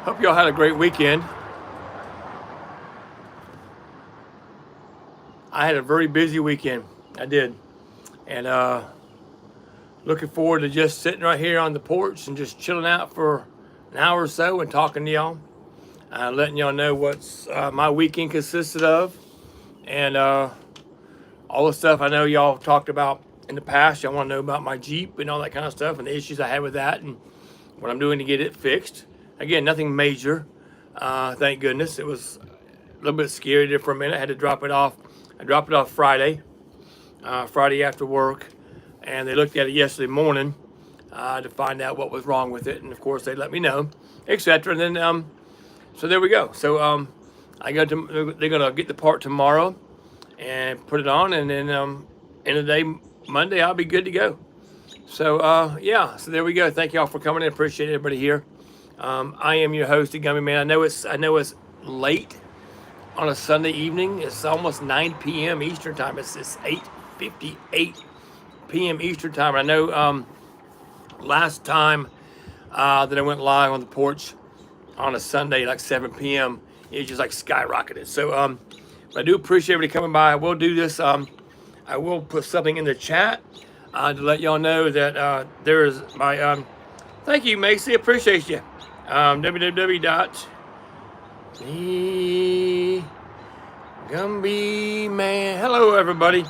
Hope y'all had a great weekend. I had a very busy weekend. I did. And looking forward to just sitting right here on the porch and just chilling out for an hour or so and talking to y'all. Letting y'all know what's my weekend consisted of. And all the stuff I know y'all talked about in the past. Y'all want to know about my Jeep and all that kind of stuff and the issues I had with that and what I'm doing to get it fixed. Again, nothing major. Thank goodness. It was a little bit scary there for a minute. I had to drop it off. I dropped it off Friday after work, and they looked at it yesterday morning to find out what was wrong with it, and of course they let me know, etc. And then so there we go. So they're gonna get the part tomorrow and put it on, and then end of the day Monday I'll be good to go. So yeah, so there we go. Thank y'all for coming in. Appreciate everybody here. I am your host, the Gummy Man. I know it's late on a Sunday evening. It's almost 9 p.m. Eastern time. It's 8:58 p.m. Eastern time. I know last time that I went live on the porch on a Sunday, like 7 p.m., it just like skyrocketed. So but I do appreciate everybody coming by. I will do this. I will put something in the chat to let y'all know that there is my thank you, Macy. Appreciate you. Gumby Man. Hello, everybody.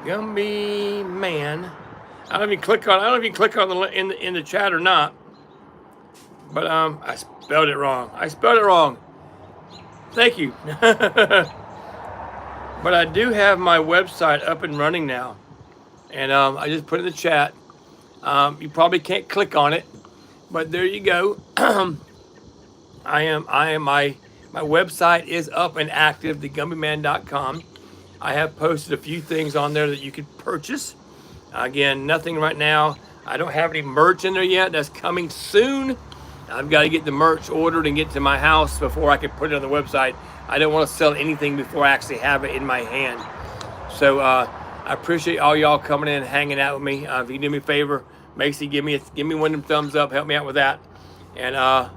Gumby Man. I don't know if you click on the in the chat or not, but I spelled it wrong. Thank you. But I do have my website up and running now, and I just put it in the chat. You probably can't click on it, but there you go. My website is up and active, thegumbyman.com. I have posted a few things on there that you could purchase. Again, nothing right now. I don't have any merch in there yet. That's coming soon. I've got to get the merch ordered and get to my house before I can put it on the website. I don't want to sell anything before I actually have it in my hand. So I appreciate all y'all coming in and hanging out with me. If you can do me a favor, Macy, give me one of them thumbs up. Help me out with that. And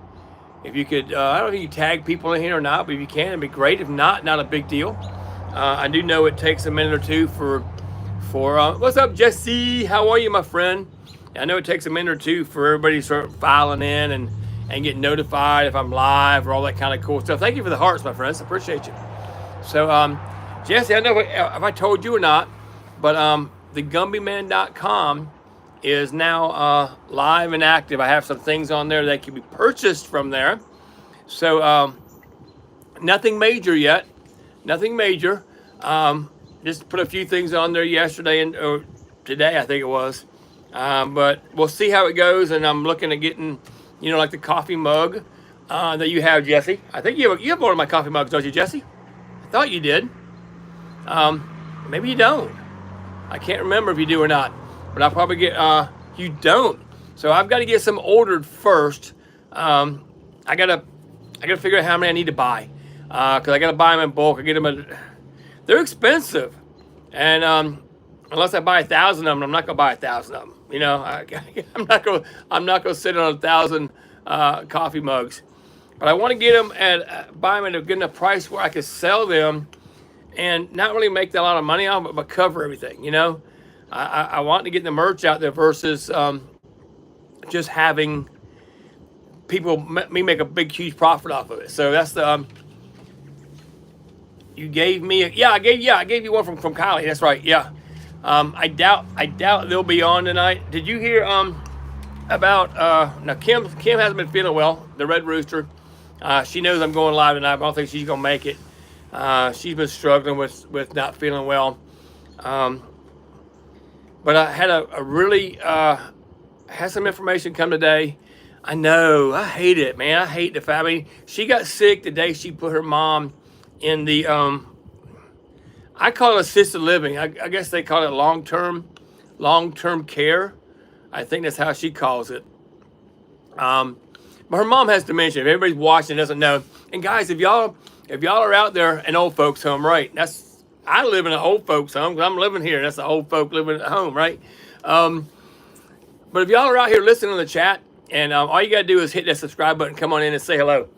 if you could, I don't know if you tag people in here or not, but if you can, it'd be great. If not, not a big deal. I do know it takes a minute or two for what's up, Jesse? How are you, my friend? I know it takes a minute or two for everybody to start filing in and get notified if I'm live or all that kind of cool stuff. Thank you for the hearts, my friends. I appreciate you. So, Jesse, I don't know if I told you or not, but thegumbyman.com is now live and active. I have some things on there that can be purchased from there. So, nothing major yet. Nothing major. Just put a few things on there yesterday or today, I think it was. But we'll see how it goes. And I'm looking at getting, like the coffee mug that you have, Jesse. I think you have one of my coffee mugs, don't you, Jesse? I thought you did. Maybe you don't. I can't remember if you do or not. But I'll probably get, you don't. So I've got to get some ordered first. I gotta figure out how many I need to buy. Because I got to buy them in bulk. I get them they're expensive. And unless I buy 1,000 of them, I'm not going to buy 1,000 of them. I'm not going to sit on 1,000 coffee mugs. But I want to get them buy them at a good enough price where I can sell them and not really make a lot of money on, but cover everything. I want to get the merch out there versus just having me make a big, huge profit off of it. So that's the you gave me I gave you one from Kylie. That's right. Yeah. I doubt they'll be on tonight. Did you hear about now Kim hasn't been feeling well, the Red Rooster. She knows I'm going live tonight, but I don't think she's gonna make it. She's been struggling with not feeling well. But I had a really had some information come today. I know, I hate it, man. I hate the fact. I mean, she got sick the day she put her mom in the I call it assisted living. I guess they call it long-term care. I think that's how she calls it. But her mom has dementia. If everybody's watching doesn't know. And guys, if y'all are out there in old folks home, right? I live in an old folks home. I'm living here. That's the old folk living at home, right? But if y'all are out here listening in the chat And all you got to do is hit that subscribe button, come on in and say hello.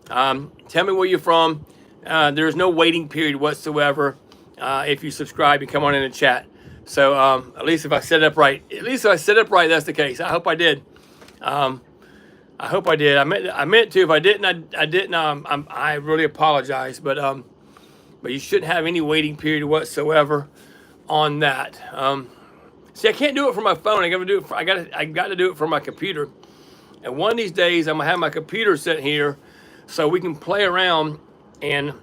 Tell me where you're from. There's no waiting period whatsoever. If you subscribe, you come on in and chat. So at least if I set it up right, that's the case. I hope I did. I hope I did. I meant to. If I didn't, I didn't. I really apologize. But you shouldn't have any waiting period whatsoever on that. See, I can't do it from my phone. I got to do it from my computer. And one of these days, I'm gonna have my computer set here, so we can play around and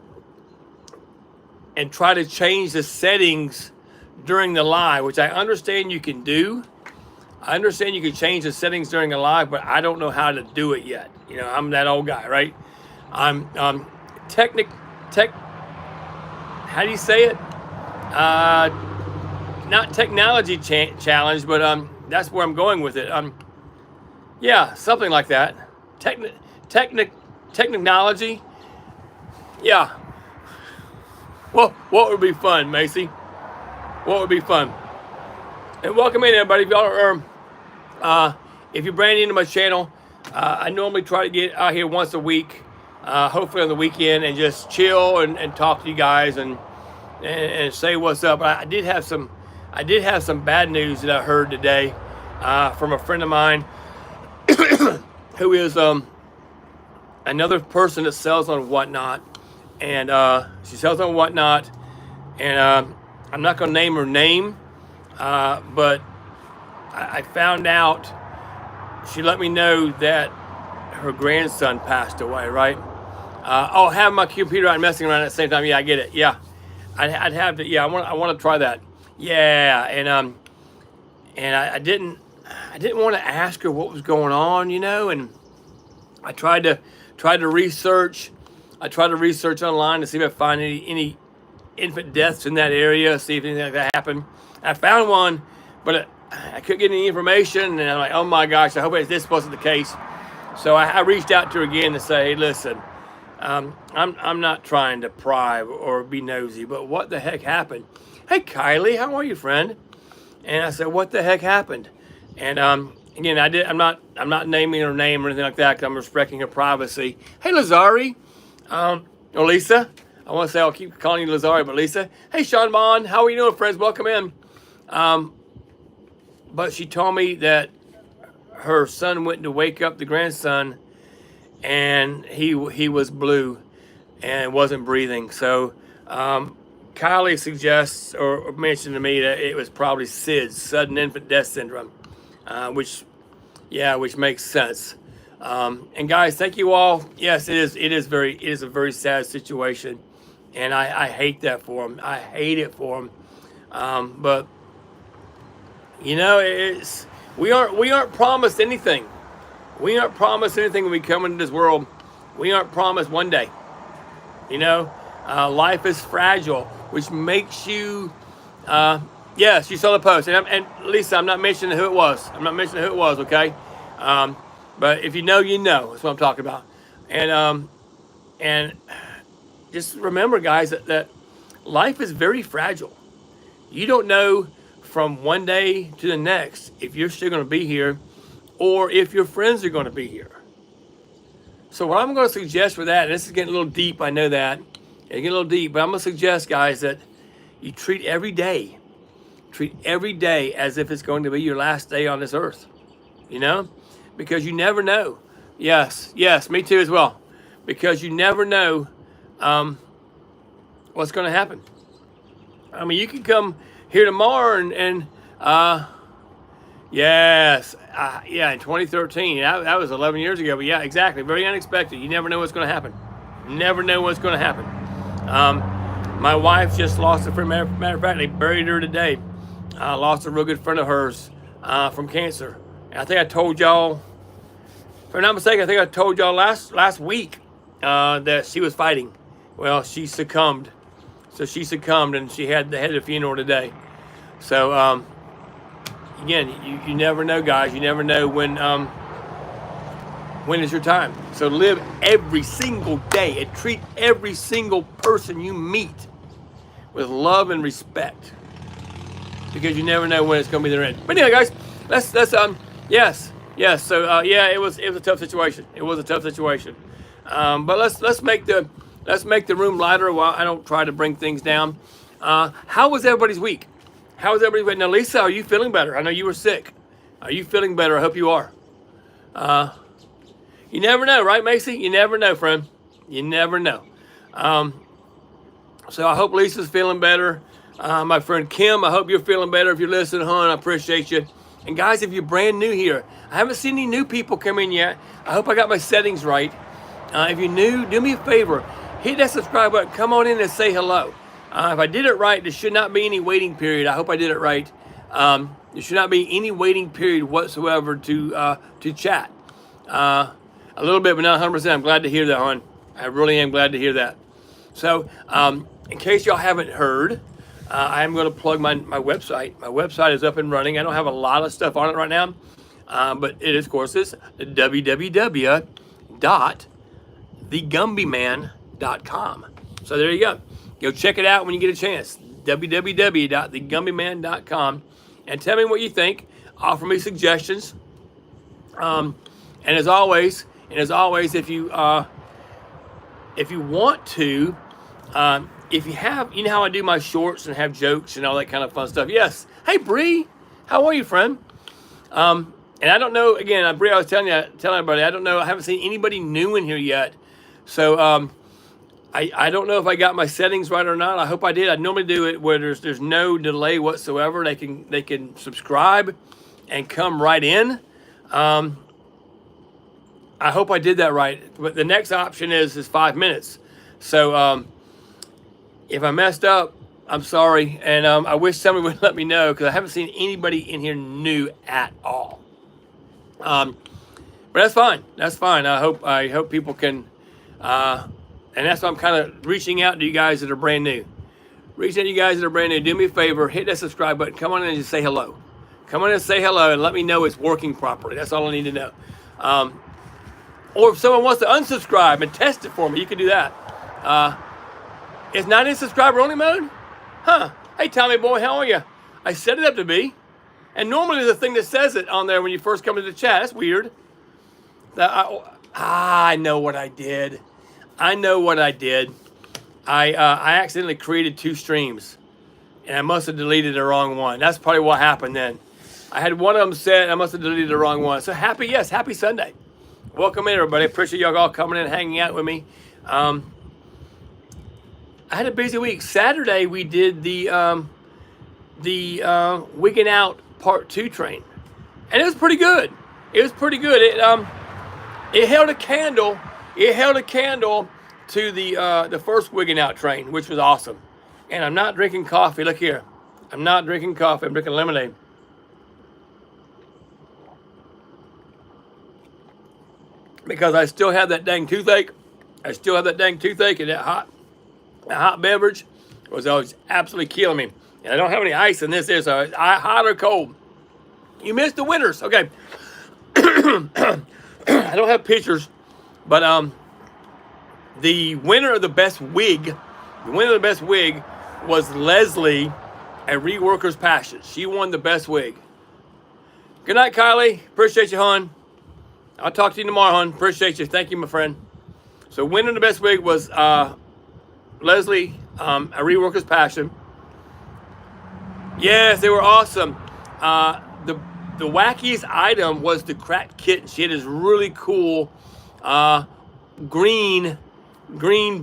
try to change the settings during the live, which I understand you can do. I understand you can change the settings during a live, but I don't know how to do it yet. You know, I'm that old guy, right? I'm how do you say it? Not technology challenge, but that's where I'm going with it. Yeah, something like that. Technology. Yeah. Well, what would be fun, Macy? What would be fun? And welcome in, everybody. If y'all are, if you're brand new to my channel, I normally try to get out here once a week, hopefully on the weekend, and just chill and talk to you guys and say what's up. I did have some bad news that I heard today from a friend of mine who is another person that sells on Whatnot, and she sells on Whatnot, and I'm not going to name her name, but I found out, she let me know that her grandson passed away, right? Oh, having my computer out and messing around at the same time. Yeah, I get it. Yeah, I'd have to. Yeah, I want to try that. Yeah, and I didn't want to ask her what was going on, you know, and I tried to research. I tried to research online to see if I find any infant deaths in that area, see if anything like that happened. I found one, but I couldn't get any information, and I'm like, oh my gosh, I hope this wasn't the case. So I reached out to her again to say, hey, listen, I'm not trying to pry or be nosy, but what the heck happened? Hey, Kylie, how are you, friend? And I said, what the heck happened? And again, I'm not naming her name or anything like that because I'm respecting her privacy. Hey, Lazari, or Lisa. I want to say I'll keep calling you Lazari, but Lisa. Hey, Sean Bond, how are you doing, friends? Welcome in. But she told me that her son went to wake up the grandson, and he was blue and wasn't breathing. So Kylie suggests or mentioned to me that it was probably SIDS, sudden infant death syndrome, which makes sense. And guys, thank you all. Yes, it is a very sad situation, and I hate that for him. I hate it for him. But you know, we aren't promised anything. We aren't promised anything when we come into this world. We aren't promised one day. You know, life is fragile, which makes you. Yes, you saw the post, and Lisa, I'm not mentioning who it was. Okay. But if you know, you know. That's what I'm talking about. And just remember, guys, that life is very fragile. You don't know from one day to the next if you're still going to be here or if your friends are going to be here. So what I'm going to suggest for that, and this is getting a little deep, I know that. It's getting a little deep, but I'm going to suggest, guys, that you treat every day as if it's going to be your last day on this earth. You know? Because you never know. Yes, me too as well. Because you never know what's going to happen. I mean, you can come here tomorrow and in 2013, that was 11 years ago. But yeah, exactly, very unexpected. You never know what's going to happen. Never know what's going to happen. My wife just lost a friend. Matter of fact, they buried her today. Lost a real good friend of hers from cancer. And I think I told y'all, if I'm not mistaken, last week that she was fighting. Well, she succumbed. So she succumbed, and they had a funeral today. So again, you never know, guys. You never know when is your time. So live every single day and treat every single person you meet with love and respect, because you never know when it's going to be their end. But anyway, guys, let's yes, Yeah. So yeah, it was a tough situation. It was a tough situation. But let's make the room lighter while I don't try to bring things down. How was everybody's week? How was everybody's week? Now, Lisa, are you feeling better? I know you were sick. Are you feeling better? I hope you are. You never know, right, Macy? You never know, friend. You never know. So I hope Lisa's feeling better. My friend Kim, I hope you're feeling better. If you're listening, hon, I appreciate you. And guys, if you're brand new here, I haven't seen any new people come in yet. I hope I got my settings right. If you're new, do me a favor. Hit that subscribe button. Come on in and say hello. If I did it right, there should not be any waiting period. I hope I did it right. There should not be any waiting period whatsoever to chat. A little bit, but not 100%. I'm glad to hear that, hon. I really am glad to hear that. So, in case y'all haven't heard, I am going to plug my website. My website is up and running. I don't have a lot of stuff on it right now, but it is, of course, it's www.thegumbyman.com. So there you go. Go check it out when you get a chance. www.thegumbyman.com, and tell me what you think. Offer me suggestions. And as always, if you want to, if you have, you know how I do my shorts and have jokes and all that kind of fun stuff. Yes. Hey, Bree, how are you, friend? And I don't know. Again, Bree, I was telling everybody, I don't know. I haven't seen anybody new in here yet, so I don't know if I got my settings right or not. I hope I did. I normally do it where there's no delay whatsoever. They can subscribe and come right in. I hope I did that right. But the next option is 5 minutes. So if I messed up, I'm sorry, and I wish somebody would let me know because I haven't seen anybody in here new at all. But that's fine. That's fine. I hope people can. And that's why I'm kind of reaching out to you guys that are brand new. Reaching out to you guys that are brand new. Do me a favor, hit that subscribe button. Come on in and just say hello. Come on in and say hello and let me know it's working properly. That's all I need to know. Or if someone wants to unsubscribe and test it for me, you can do that. It's not in subscriber only mode? Huh. Hey, Tommy boy, how are you? I set it up to be. And normally there's a thing that says it on there when you first come to the chat. That's weird. I know what I did. I accidentally created 2 streams. And I must have deleted the wrong one. That's probably what happened then. I had one of them set. I must have deleted the wrong one. So happy Sunday. Welcome in, everybody. Appreciate y'all all coming in and hanging out with me. I had a busy week. Saturday we did the Wigging Out Part 2 train, and it was pretty good. It held a candle. It held a candle to the first Wigging Out train, which was awesome. And I'm not drinking coffee. Look here, I'm not drinking coffee. I'm drinking lemonade. Because I still have that dang toothache. And that hot beverage was always absolutely killing me. And I don't have any ice in this, so it's hot or cold. You missed the winners. Okay. I don't have pictures, but the winner of the best wig, was Leslie at Reworkers Passion. She won the best wig. Good night, Kylie. Appreciate you, hon. I'll talk to you tomorrow, hon. Appreciate you. Thank you, my friend. So winning the best wig was Leslie at Reworkers Passion. Yes, they were awesome. The wackiest item was the cracked kitten. She had this really cool green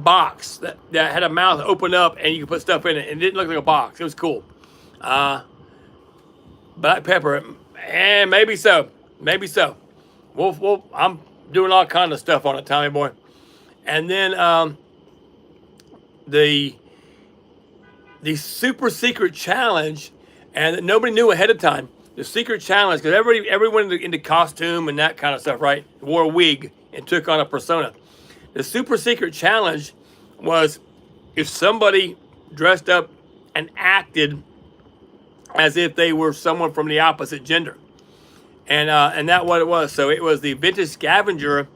box that had a mouth open up and you could put stuff in it. It didn't look like a box. It was cool. Black pepper, and maybe so. I'm doing all kind of stuff on it, Tommy boy. And then the super secret challenge, and nobody knew ahead of time. The secret challenge, because everyone into costume and that kind of stuff, right? Wore a wig and took on a persona. The super secret challenge was if somebody dressed up and acted as if they were someone from the opposite gender. And that's what it was. So it was the vintage scavenger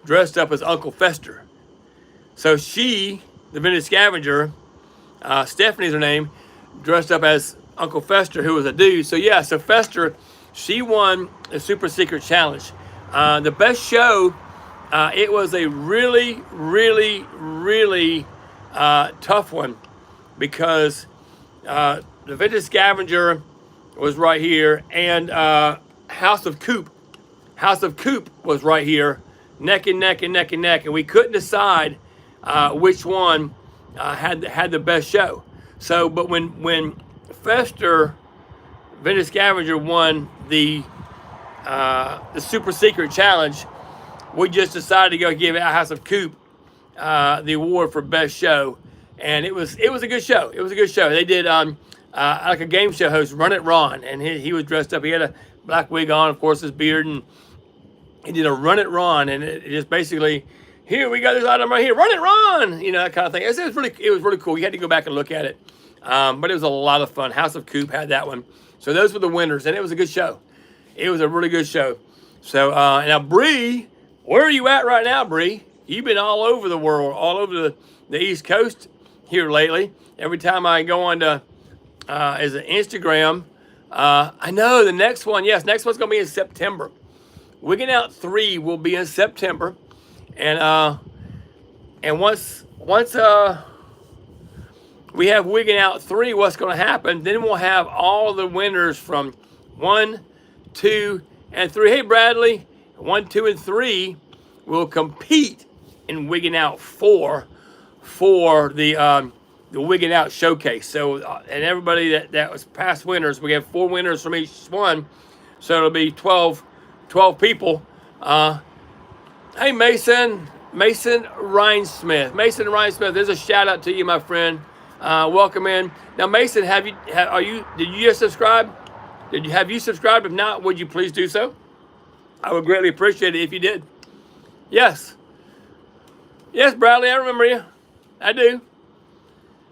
dressed up as Uncle Fester. So she, the vintage scavenger, Stephanie's her name, dressed up as Uncle Fester, who was a dude. So yeah, so Fester She won the Super Secret Challenge. The best show. It was a really, really, really tough one because the Vintage Scavenger was right here, and House of Coop was right here, neck and neck and neck and neck, and we couldn't decide which one had the best show. So, but when Fester Vintage Scavenger won the Super Secret Challenge, we just decided to go give House of Coop the award for best show, and it was a good show. It was a good show. They did like a game show host, Run It Ron, and he was dressed up. He had a black wig on, of course, his beard, and he did a Run It Ron, and it just basically, here we got this item right here, Run It Ron, you know, that kind of thing. It was really cool. You had to go back and look at it, but it was a lot of fun. House of Coop had that one. So those were the winners, and it was a good show. It was a really good show. So now Bree, where are you at right now, Bree? You've been all over the world, all over the East Coast here lately. Every time I go on to is an Instagram, I know the next one. Yes, next one's gonna be in September. Wigging Out 3 will be in September, and once we have Wigging Out 3, what's going to happen? Then we'll have all the winners from 1, 2, and 3. Hey, Bradley, 1, 2, and 3 will compete in Wigging Out 4 for the Wigging Out showcase. So, and everybody that was past winners, we have 4 winners from each one, so it'll be 12 people. Hey, Mason Rhinesmith. Mason Rhinesmith, there's a shout out to you, my friend. Welcome in. Now, Mason, did you just subscribe? Have you subscribed? If not, would you please do so? I would greatly appreciate it if you did. Yes. Yes, Bradley, I remember you. I do.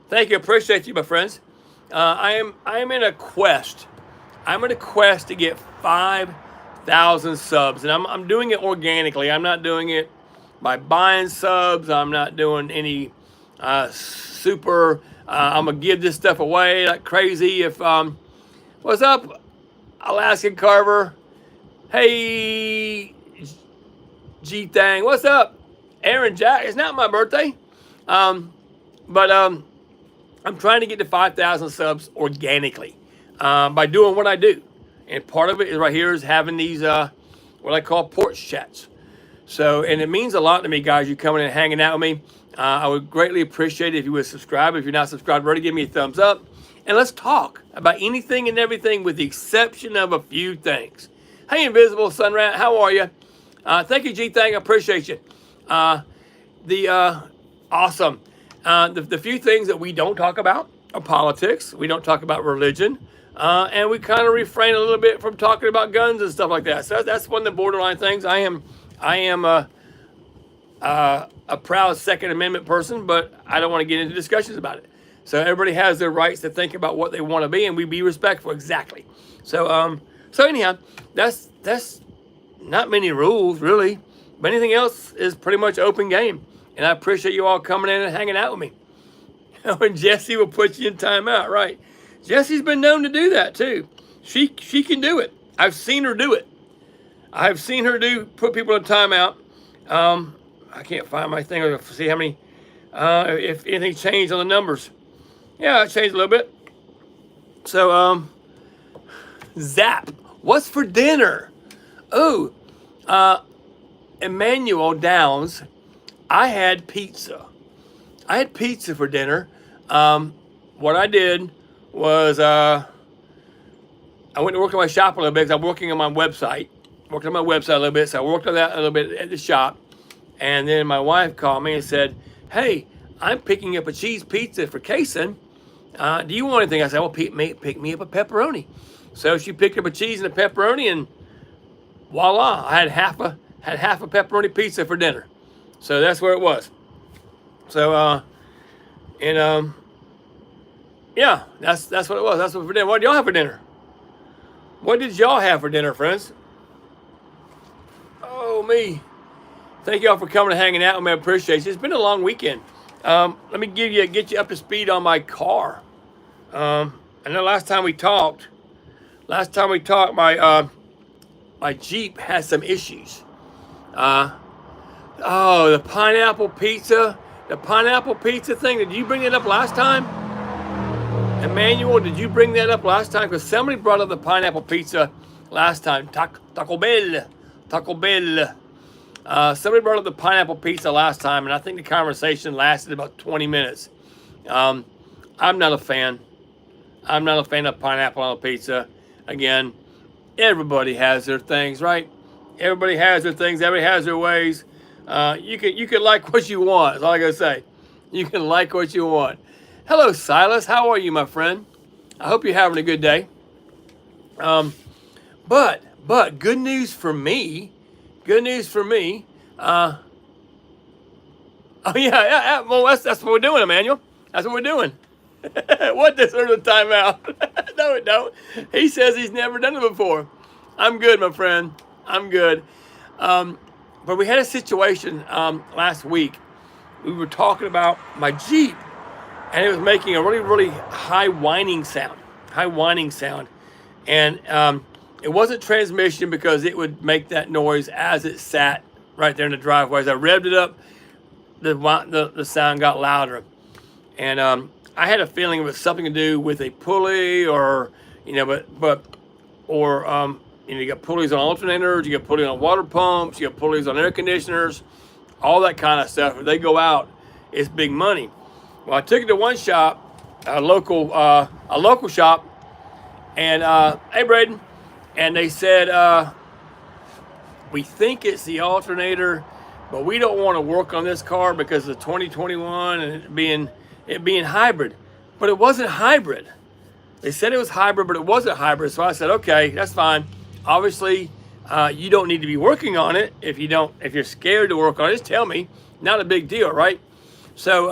Thank you. Appreciate you, my friends. I am in a quest. I'm in a quest to get 5,000 subs, and I'm doing it organically. I'm not doing it by buying subs. I'm not doing any super. I'm gonna give this stuff away like crazy. If what's up, Alaskan Carver? Hey, G Thang, what's up? Aaron Jack. It's not my birthday, but I'm trying to get to 5,000 subs organically by doing what I do, and part of it is right here is having these what I call porch chats. So, and it means a lot to me, guys. You coming and hanging out with me. I would greatly appreciate it if you would subscribe. If you're not subscribed already, give me a thumbs up. And let's talk about anything and everything with the exception of a few things. Hey, Invisible Sunrat, how are you? Thank you, G-Thang. I appreciate you. Awesome. The few things that we don't talk about are politics. We don't talk about religion. And we kind of refrain a little bit from talking about guns and stuff like that. So that's one of the borderline things. I am a proud Second Amendment person, but I don't want to get into discussions about it. So everybody has their rights to think about what they want to be, and we be respectful. Exactly. So anyhow, that's not many rules really, but anything else is pretty much open game. And I appreciate you all coming in and hanging out with me. And Jessie will put you in timeout, right? Jessie's been known to do that too. She can do it. I've seen her do it. I've seen her put people in timeout. I can't find my thing to see how many, if anything changed on the numbers. Yeah, it changed a little bit. So, Zap, what's for dinner? Oh, Emmanuel Downs, I had pizza. I had pizza for dinner. What I did was, I went to work on my shop a little bit because I'm working on my website. Worked on my website a little bit, so I worked on that a little bit at the shop. And then my wife called me and said, hey, I'm picking up a cheese pizza for Kason. Do you want anything? I said, well, pick me up a pepperoni. So she picked up a cheese and a pepperoni, and voila, I had half a pepperoni pizza for dinner. So that's where it was. So, yeah, that's what it was. That's what for dinner. What did y'all have for dinner? What did y'all have for dinner, friends? Oh, me. Thank y'all for coming and hanging out with me. I appreciate it. It's been a long weekend. Let me get you up to speed on my car. I know last time we talked, my my Jeep has some issues. Oh, the pineapple pizza. The pineapple pizza thing. Did you bring it up last time? Emmanuel, did you bring that up last time? Because somebody brought up the pineapple pizza last time. Taco Bell. Taco Bell. Somebody brought up the pineapple pizza last time, and I think the conversation lasted about 20 minutes. I'm not a fan. I'm not a fan of pineapple on a pizza. Again, everybody has their things, right? Everybody has their things. Everybody has their ways. You can like what you want. That's all I gotta say. You can like what you want. Hello, Silas. How are you, my friend? I hope you're having a good day. But good news for me. Good news for me. Oh yeah. Well, that's what we're doing, Emmanuel. That's what we're doing. What this early timeout? No, it don't. He says he's never done it before. I'm good, my friend. I'm good. But we had a situation last week. We were talking about my Jeep, and it was making a really, really high whining sound. And it wasn't transmission, because it would make that noise as it sat right there in the driveway. As I revved it up, the sound got louder. And I had a feeling it was something to do with a pulley, or you got pulleys on alternators, you got pulleys on water pumps, you got pulleys on air conditioners, all that kind of stuff. If they go out, it's big money. Well, I took it to one shop, a local shop, and hey, Braden, and they said we think it's the alternator, but we don't want to work on this car because of 2021 and it being hybrid. But it wasn't hybrid. They said it was hybrid, but it wasn't hybrid. So I said, okay, that's fine. Obviously, you don't need to be working on it. If you're scared to work on it, just tell me. Not a big deal, right? So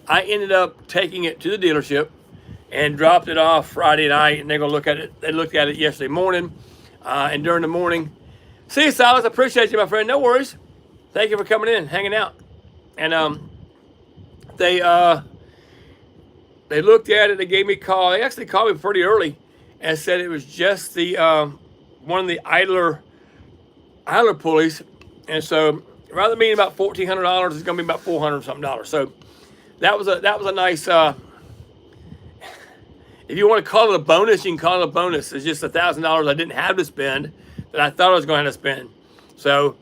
I ended up taking it to the dealership and dropped it off Friday night, and they're gonna look at it. They looked at it yesterday morning, and during the morning. See you, Silas. I appreciate you, my friend. No worries. Thank you for coming in, hanging out. And they looked at it. They gave me a call. They actually called me pretty early and said it was just the one of the idler pulleys. And so rather than being about $1,400, it's going to be about $400 something. So that was a nice. If you want to call it a bonus, you can call it a bonus. It's just $1,000 I didn't have to spend that I thought I was going to have to spend. So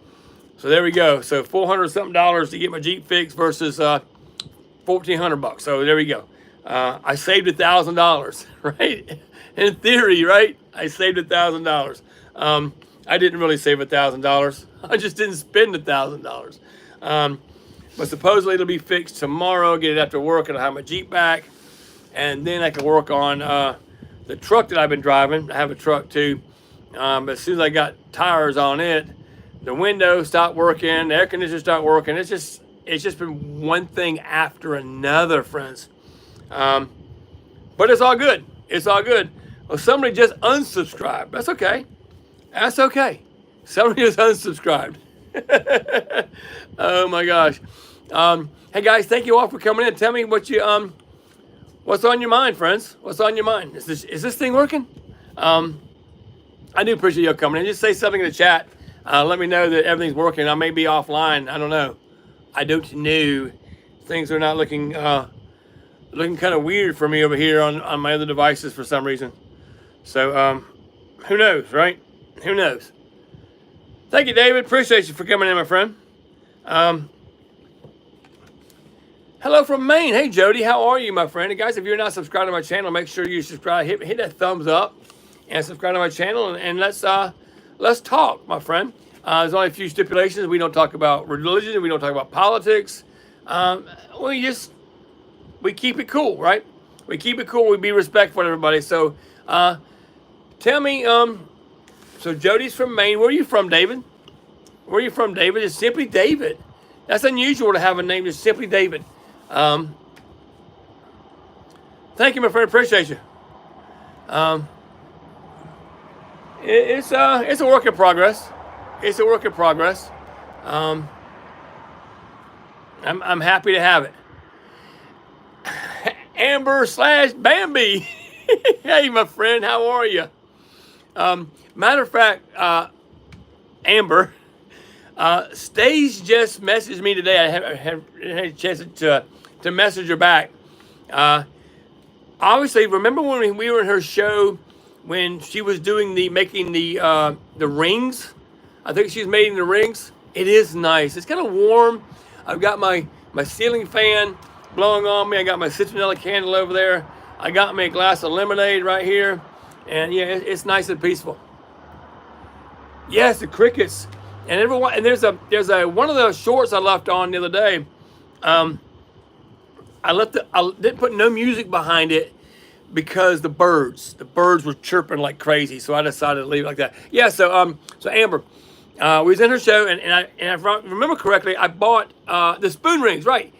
there we go. So $400 something to get my Jeep fixed versus $1,400. So there we go. I saved $1,000, right? In theory, right? I saved $1,000. I didn't really save $1,000. I just didn't spend $1,000. But supposedly it'll be fixed tomorrow. Get it after work, and I'll have my Jeep back, and then I can work on the truck that I've been driving. I have a truck too. But as soon as I got tires on it, the windows stopped working, the air conditioner stopped working. It's just been one thing after another, friends. But it's all good. It's all good. Well, somebody just unsubscribed. That's okay. That's okay. Somebody just unsubscribed. Oh my gosh. Hey guys, thank you all for coming in. Tell me what you what's on your mind, friends. What's on your mind? Is this thing working? I do appreciate you coming in. Just say something in the chat. Let me know that everything's working. I may be offline. I don't know. I don't know. Things are not looking kind of weird for me over here on my other devices for some reason. So who knows, right? Who knows? Thank you, David. Appreciate you for coming in, my friend. Hello from Maine. Hey, Jody. How are you, my friend? And guys, if you're not subscribed to my channel, make sure you subscribe. Hit that thumbs up and subscribe to my channel, and let's talk, my friend. There's only a few stipulations. We don't talk about religion. We don't talk about politics. We keep it cool, right? We keep it cool. We be respectful to everybody. So, tell me, so Jody's from Maine. Where are you from, David? Where are you from, David? It's simply David. That's unusual to have a name just simply David. Thank you, my friend. Appreciate you. It's a work in progress. It's a work in progress. I'm happy to have it. Amber/Bambi. Hey, my friend, how are you? Matter of fact, Amber. Stage just messaged me today. I haven't had a chance to message her back. Obviously, remember when we were in her show when she was doing making the rings? I think she's making the rings. It is nice. It's kind of warm. I've got my ceiling fan blowing on me. I got my citronella candle over there. I got me a glass of lemonade right here, and yeah, it's nice and peaceful. Yes, the crickets. And everyone, and there's a one of the shorts I left on the other day. I didn't put no music behind it because the birds were chirping like crazy. So I decided to leave it like that. Yeah. So Amber, we was in her show, and if I remember correctly, I bought the spoon rings. Right.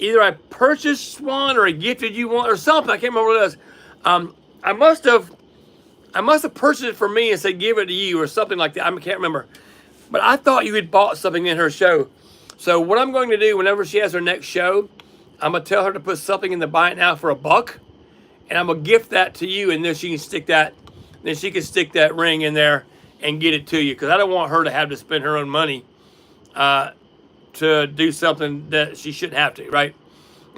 Either I purchased one or I gifted you one or something. I can't remember what it was. I must have purchased it for me and said give it to you or something like that. I can't remember. But I thought you had bought something in her show. So what I'm going to do whenever she has her next show, I'm going to tell her to put something in the buy it now for $1. And I'm going to gift that to you. And then she can stick that ring in there and get it to you. Because I don't want her to have to spend her own money to do something that she shouldn't have to, right?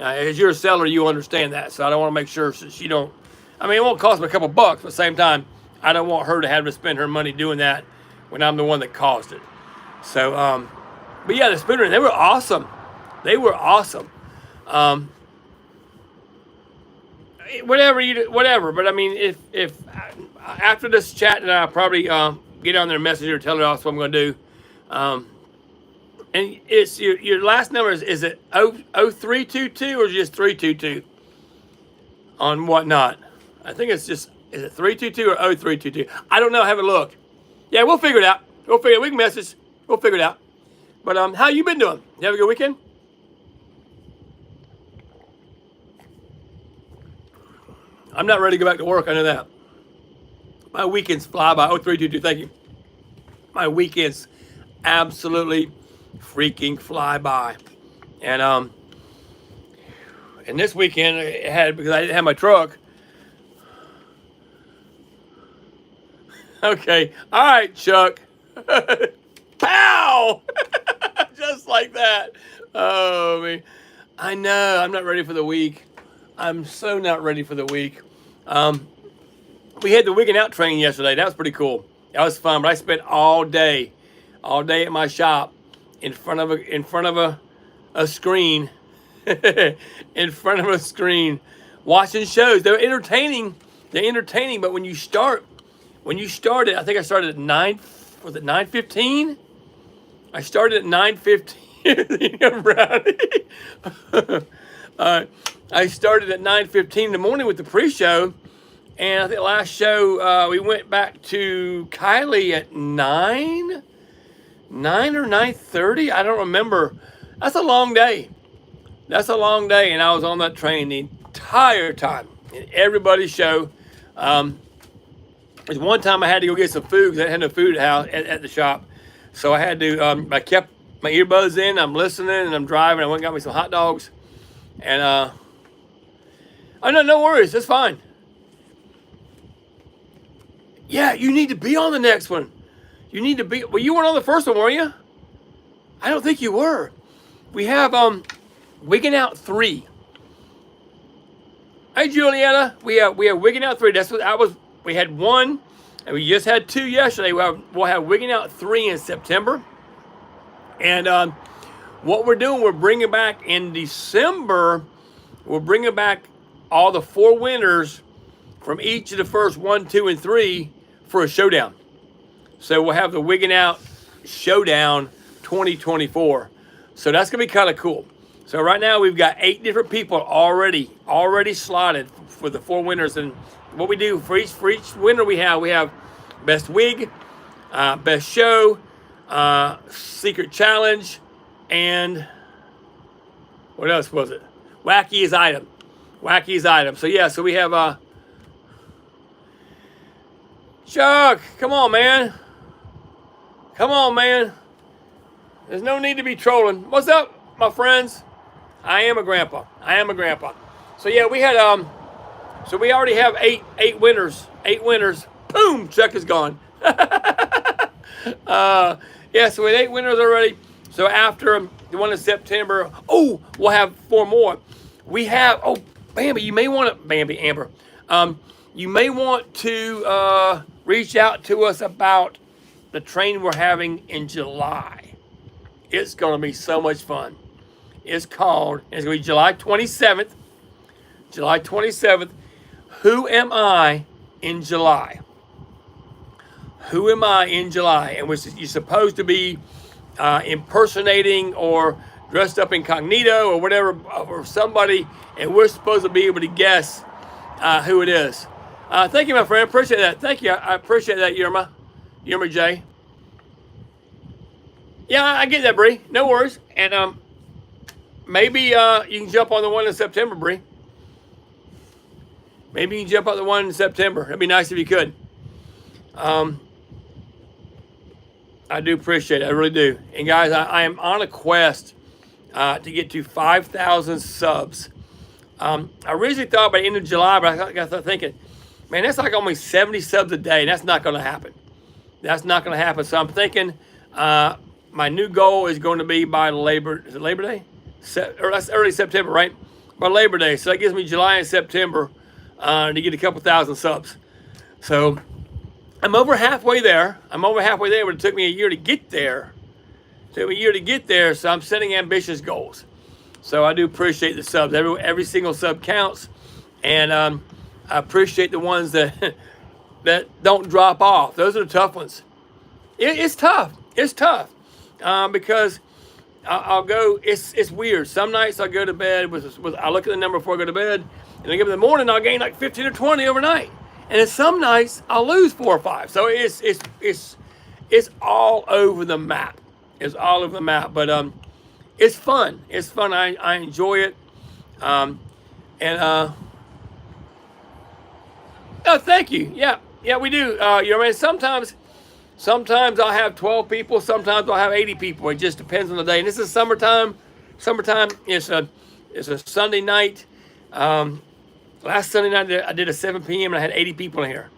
As you're a seller, you understand that. So I don't want to make sure she don't. I mean, it won't cost me a couple bucks. But at the same time, I don't want her to have to spend her money doing that when I'm the one that caused it. So, but yeah, the spoon rings, they were awesome. They were awesome. Whatever. But I mean, if after this chat, then I'll probably get on their messenger and tell her that's what I'm going to do. And it's your last number is it 0322 or just 322 on whatnot? I think it's just, is it 322 or 0322? I don't know. I haven't looked. Yeah, we'll figure it out. We can message. We'll figure it out. But how you been doing? You have a good weekend? I'm not ready to go back to work. I know that. My weekends fly by. 0322, thank you. My weekends absolutely freaking fly by. And this weekend I had, because I didn't have my truck. Okay. All right, Chuck. Pow! Just like that. Oh, man. I know. I'm not ready for the week. I'm so not ready for the week. We had the Wigging Out training yesterday. That was pretty cool. That was fun. But I spent all day at my shop in front of a screen, in front of a screen, watching shows. They're entertaining. But when you started, I think I started at 9:15? I started at 9:15. I started at 9:15 in the morning with the pre-show, and I think last show we went back to Kylie at 9 or 9:30. I don't remember. That's a long day. And I was on that train the entire time in everybody's show. There's one time I had to go get some food because I had no food at the shop. So I had to, I kept my earbuds in, I'm listening, and I'm driving. I went and got me some hot dogs. And, oh, no worries, that's fine. Yeah, you need to be on the next one. You weren't on the first one, were you? I don't think you were. We have, Wigging Out 3. Hey, Juliana, we have Wigging Out 3. That's what I was. We had one, and we just had 2 yesterday. We'll have Wigging Out 3 in September. And what we're doing, we're bringing back in December, we're bringing back all the 4 winners from each of the first 1, 2, and 3 for a showdown. So we'll have the Wigging Out Showdown 2024. So that's going to be kind of cool. So right now we've got 8 different people already slotted for the 4 winners. And what we do for each winner, we have best wig, best show, secret challenge, and what else was it? Wackiest item. So yeah, so we have Chuck, come on, man. There's no need to be trolling. What's up, my friends? I am a grandpa. So yeah, we had so we already have eight winners. Boom, Chuck is gone. Yeah, so we had 8 winners already. So after the one in September, oh, we'll have 4 more. We have, oh, Bambi, you may want to, Bambi, Amber, you may want to reach out to us about the training we're having in July. It's going to be so much fun. It's going to be July 27th. July 27th. Who am I in July? Who am I in July? And you're supposed to be impersonating or dressed up incognito or whatever or somebody, and we're supposed to be able to guess who it is. Thank you, my friend. Appreciate that. Thank you. I appreciate that, Yerma J. Yeah, I get that, Bree. No worries. And maybe you can jump on the one in September, Bree. Maybe you can jump on the one in September. It'd be nice if you could. I do appreciate it. I really do. And guys, I am on a quest to get to 5,000 subs. I originally thought by the end of July, but I got thinking, man, that's like almost 70 subs a day, and that's not going to happen. That's not going to happen. So I'm thinking my new goal is going to be by Labor Day? Or that's early September, right? By Labor Day. So that gives me July and September to get a couple thousand subs. So I'm over halfway there. But it took me a year to get there. So I'm setting ambitious goals. So I do appreciate the subs. Every single sub counts. And I appreciate the ones that don't drop off. Those are the tough ones. It's tough. It's tough. Because I'll go, it's weird. Some nights I go to bed I look at the number before I go to bed, and I get up in the morning, I'll gain like 15 or 20 overnight. And then some nights I'll lose 4 or 5. So it's all over the map. It's all over the map. But it's fun. It's fun. I enjoy it. Oh, thank you. Yeah, we do. You know, sometimes I'll have 12 people. Sometimes I'll have 80 people. It just depends on the day. And this is summertime. It's a Sunday night. Last Sunday night I did a 7 p.m. and I had 80 people in here.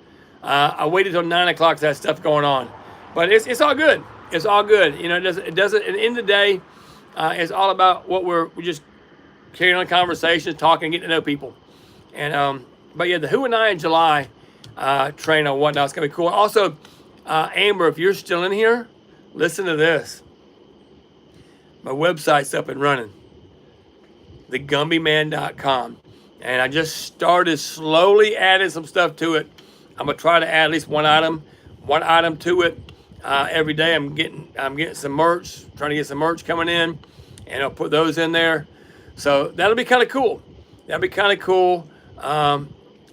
I waited till 9 o'clock to have stuff going on, but it's all good. It's all good. You know, it doesn't. At the end of the day, it's all about what we're just carrying on conversations, talking, getting to know people. And but yeah, the Who and I in July train on whatnot. It's gonna be cool. Also, Amber, if you're still in here, listen to this. My website's up and running. thegumbyman.com. And I just started slowly adding some stuff to it. I'm gonna try to add at least one item to it every day. I'm getting some merch, trying to get some merch coming in, and I'll put those in there. So that'll be kind of cool.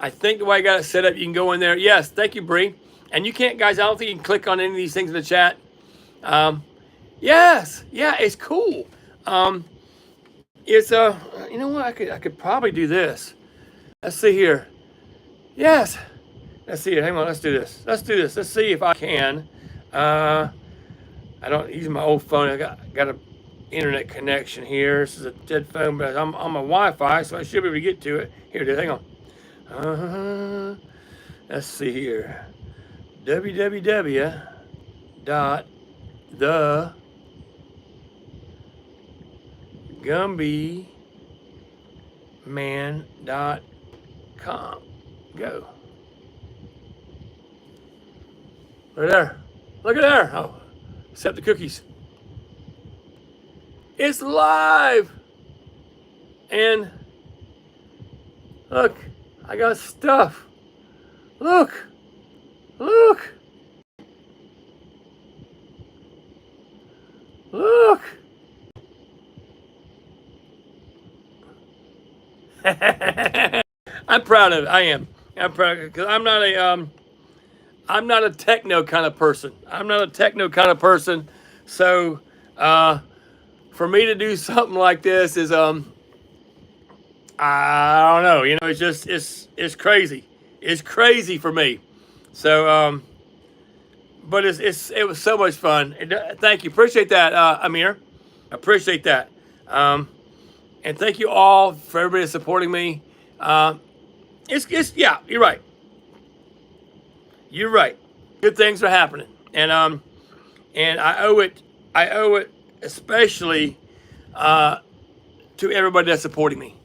I think the way I got it set up, you can go in there. Yes, thank you, Bree. And you can't, guys, I don't think you can click on any of these things in the chat. Yes, yeah, it's cool. It's you know what? I could probably do this. Let's see here. Yes. Let's see. Hang on. Let's do this. Let's see if I can. I don't use my old phone. I got an internet connection here. This is a dead phone, but I'm on my Wi-Fi, so I should be able to get to it. Here it is. Hang on. Let's see here. www.thegumbyman.com. Go. Right there. Look at there. Oh, accept the cookies. It's live. And look, I got stuff. Look. Look. Look. I'm proud of it. I am. I'm proud of it because I'm not a techno kind of person. So for me to do something like this is I don't know. You know, it's crazy. It's crazy for me. So but it was so much fun. Thank you. Appreciate that, Amir. Appreciate that. And thank you all for everybody supporting me. Yeah, you're right. You're right. Good things are happening. And and I owe it especially to everybody that's supporting me.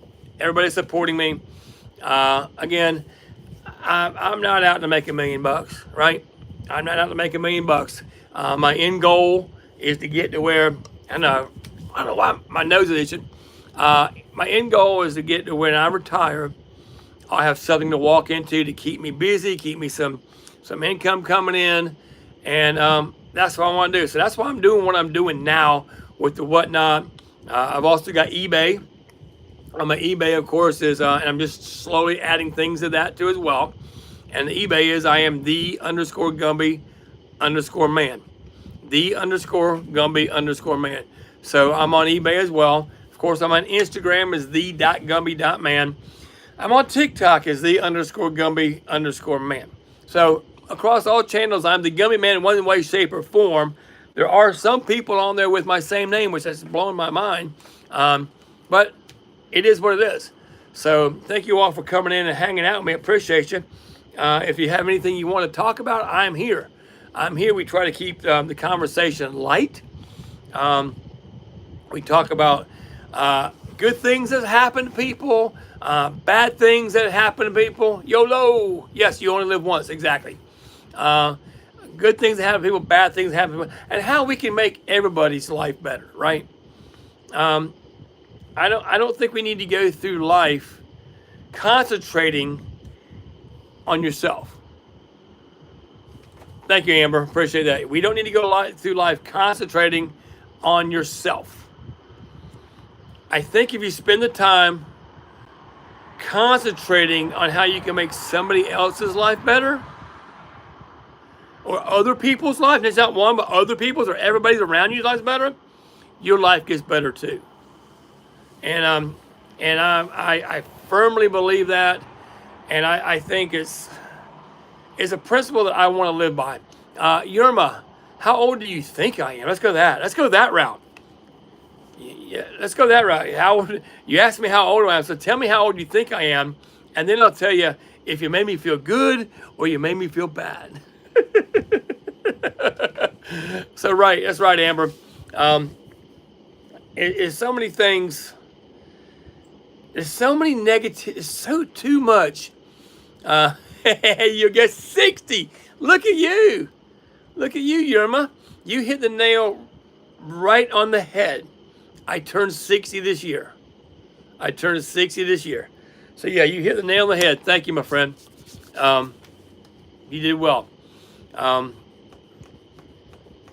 Everybody that's supporting me. Again, I'm not out to make $1 million, right? I'm not out to make $1 million. My end goal is to get to where, I don't know why my nose is itching. My end goal is to get to when I retire, I'll have something to walk into to keep me busy, keep me some income coming in, and that's what I want to do. So that's why I'm doing what I'm doing now with the whatnot. I've also got eBay. My eBay, of course, is, and I'm just slowly adding things to that too as well. And the eBay is I am the_Gumby_man. The_Gumby_man. So I'm on eBay as well. Of course, I'm on Instagram as the.Gumby.man. I'm on TikTok as the_Gumby_man. So across all channels, I'm the Gumby Man in one way, shape, or form. There are some people on there with my same name, which has blown my mind. But it is what it is. So thank you all for coming in and hanging out with me. I appreciate you. If you have anything you want to talk about, I'm here. I'm here. We try to keep the conversation light. We talk about good things that happen to people, bad things that happen to people. YOLO. Yes, you only live once. Exactly. Good things that happen to people, bad things that happen to people, and how we can make everybody's life better, right? I don't think we need to go through life concentrating on yourself. Thank you, Amber. Appreciate that. We don't need to go through life concentrating on yourself. I think if you spend the time concentrating on how you can make somebody else's life better, or other people's life, and it's not one, but other people's or everybody's around you's life better, your life gets better too. And I firmly believe that, and I think it's a principle that I want to live by. Yerma, how old do you think I am? Let's go that. Let's go that route. Yeah, let's go that route. How old, you asked me how old I am, so tell me how old you think I am, and then I'll tell you if you made me feel good or you made me feel bad. So right, that's right, Amber. It's so many things. There's so many negative. It's so too much. You get 60. Look at you. Look at you, Yerma. You hit the nail right on the head. I turned 60 this year. So yeah, you hit the nail on the head. Thank you, my friend. You did well.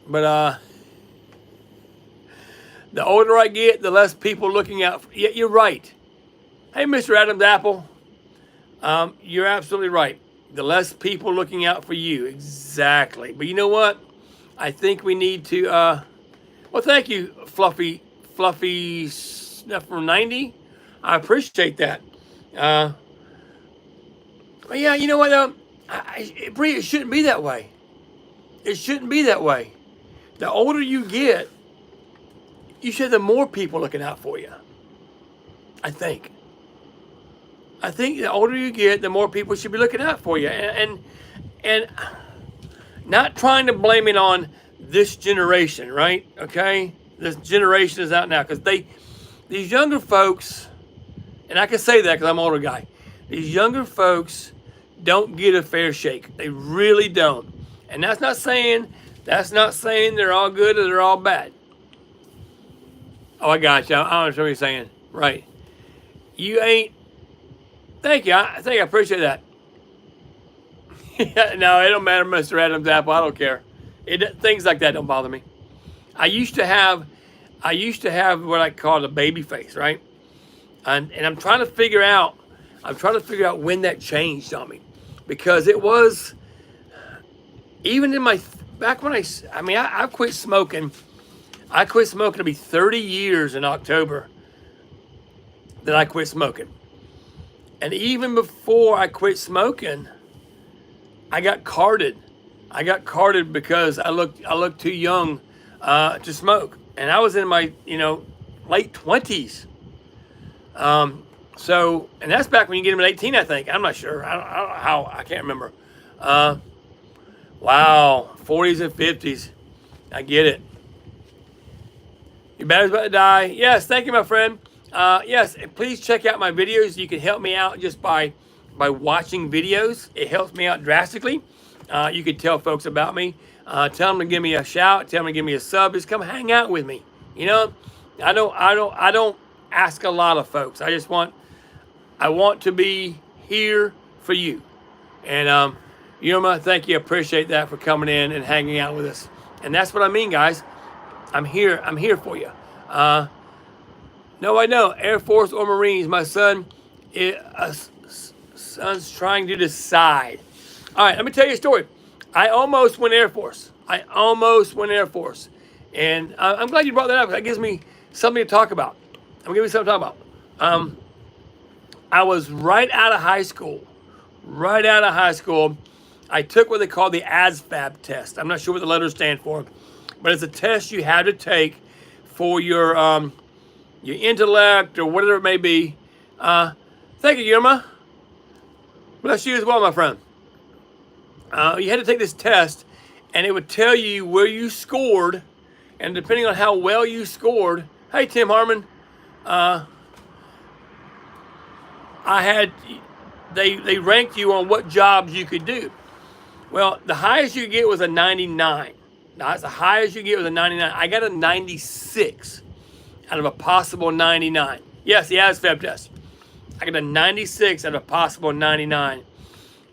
But the older I get, the less people looking out. Yeah, you're right. Hey, Mr. Adam's Apple. You're absolutely right. The less people looking out for you. Exactly. But you know what? I think we need to, well, thank you, Fluffy Snuff from 90. I appreciate that. But yeah, you know what? Bree, it shouldn't be that way. It shouldn't be that way. The older you get, you should have more people looking out for you. I think the older you get, the more people should be looking out for you. And not trying to blame it on this generation, right? Okay? This generation is out now because these younger folks, and I can say that because I'm an older guy, these younger folks don't get a fair shake. They really don't. And that's not saying they're all good or they're all bad. Oh, I got you. I understand what you're saying. Right. You ain't. Thank you. I appreciate that. No, it don't matter, Mr. Adam's Apple. I don't care. Things like that don't bother me. I used to have what I call a baby face, right? And I'm trying to figure out when that changed on me, because it was even in my back when I quit smoking. I quit smoking. It'll be 30 years in October that I quit smoking. And even before I quit smoking, I got carded. I got carded because I looked too young to smoke, and I was in my late 20s. So, and that's back when you get them at 18, I think. I'm not sure. I don't know how. I can't remember. Wow, 40s and 50s. I get it. Your battery's about to die. Yes, thank you, my friend. Yes, please check out my videos. You can help me out just by watching videos. It helps me out drastically. You can tell folks about me. Tell them to give me a shout. Tell them to give me a sub. Just come hang out with me. You know, I don't ask a lot of folks. I want to be here for you. And Yuma, thank you. I appreciate that for coming in and hanging out with us. And that's what I mean, guys. I'm here for you. No, I know. Air Force or Marines. My son's trying to decide. All right, let me tell you a story. I almost went Air Force. And I'm glad you brought that up. That gives me something to talk about. I was right out of high school. I took what they call the ASVAB test. I'm not sure what the letters stand for, but it's a test you have to take for your intellect or whatever it may be. Thank you, Yuma. Bless you as well, my friend. You had to take this test, and it would tell you where you scored, and depending on how well you scored. Hey, Tim Harmon. They ranked you on what jobs you could do. Well, the highest you could get was a 99. That's the highest you get was a 99. I got a 96 out of a possible 99. Yes, the ASVAB test. I got a 96 out of a possible 99.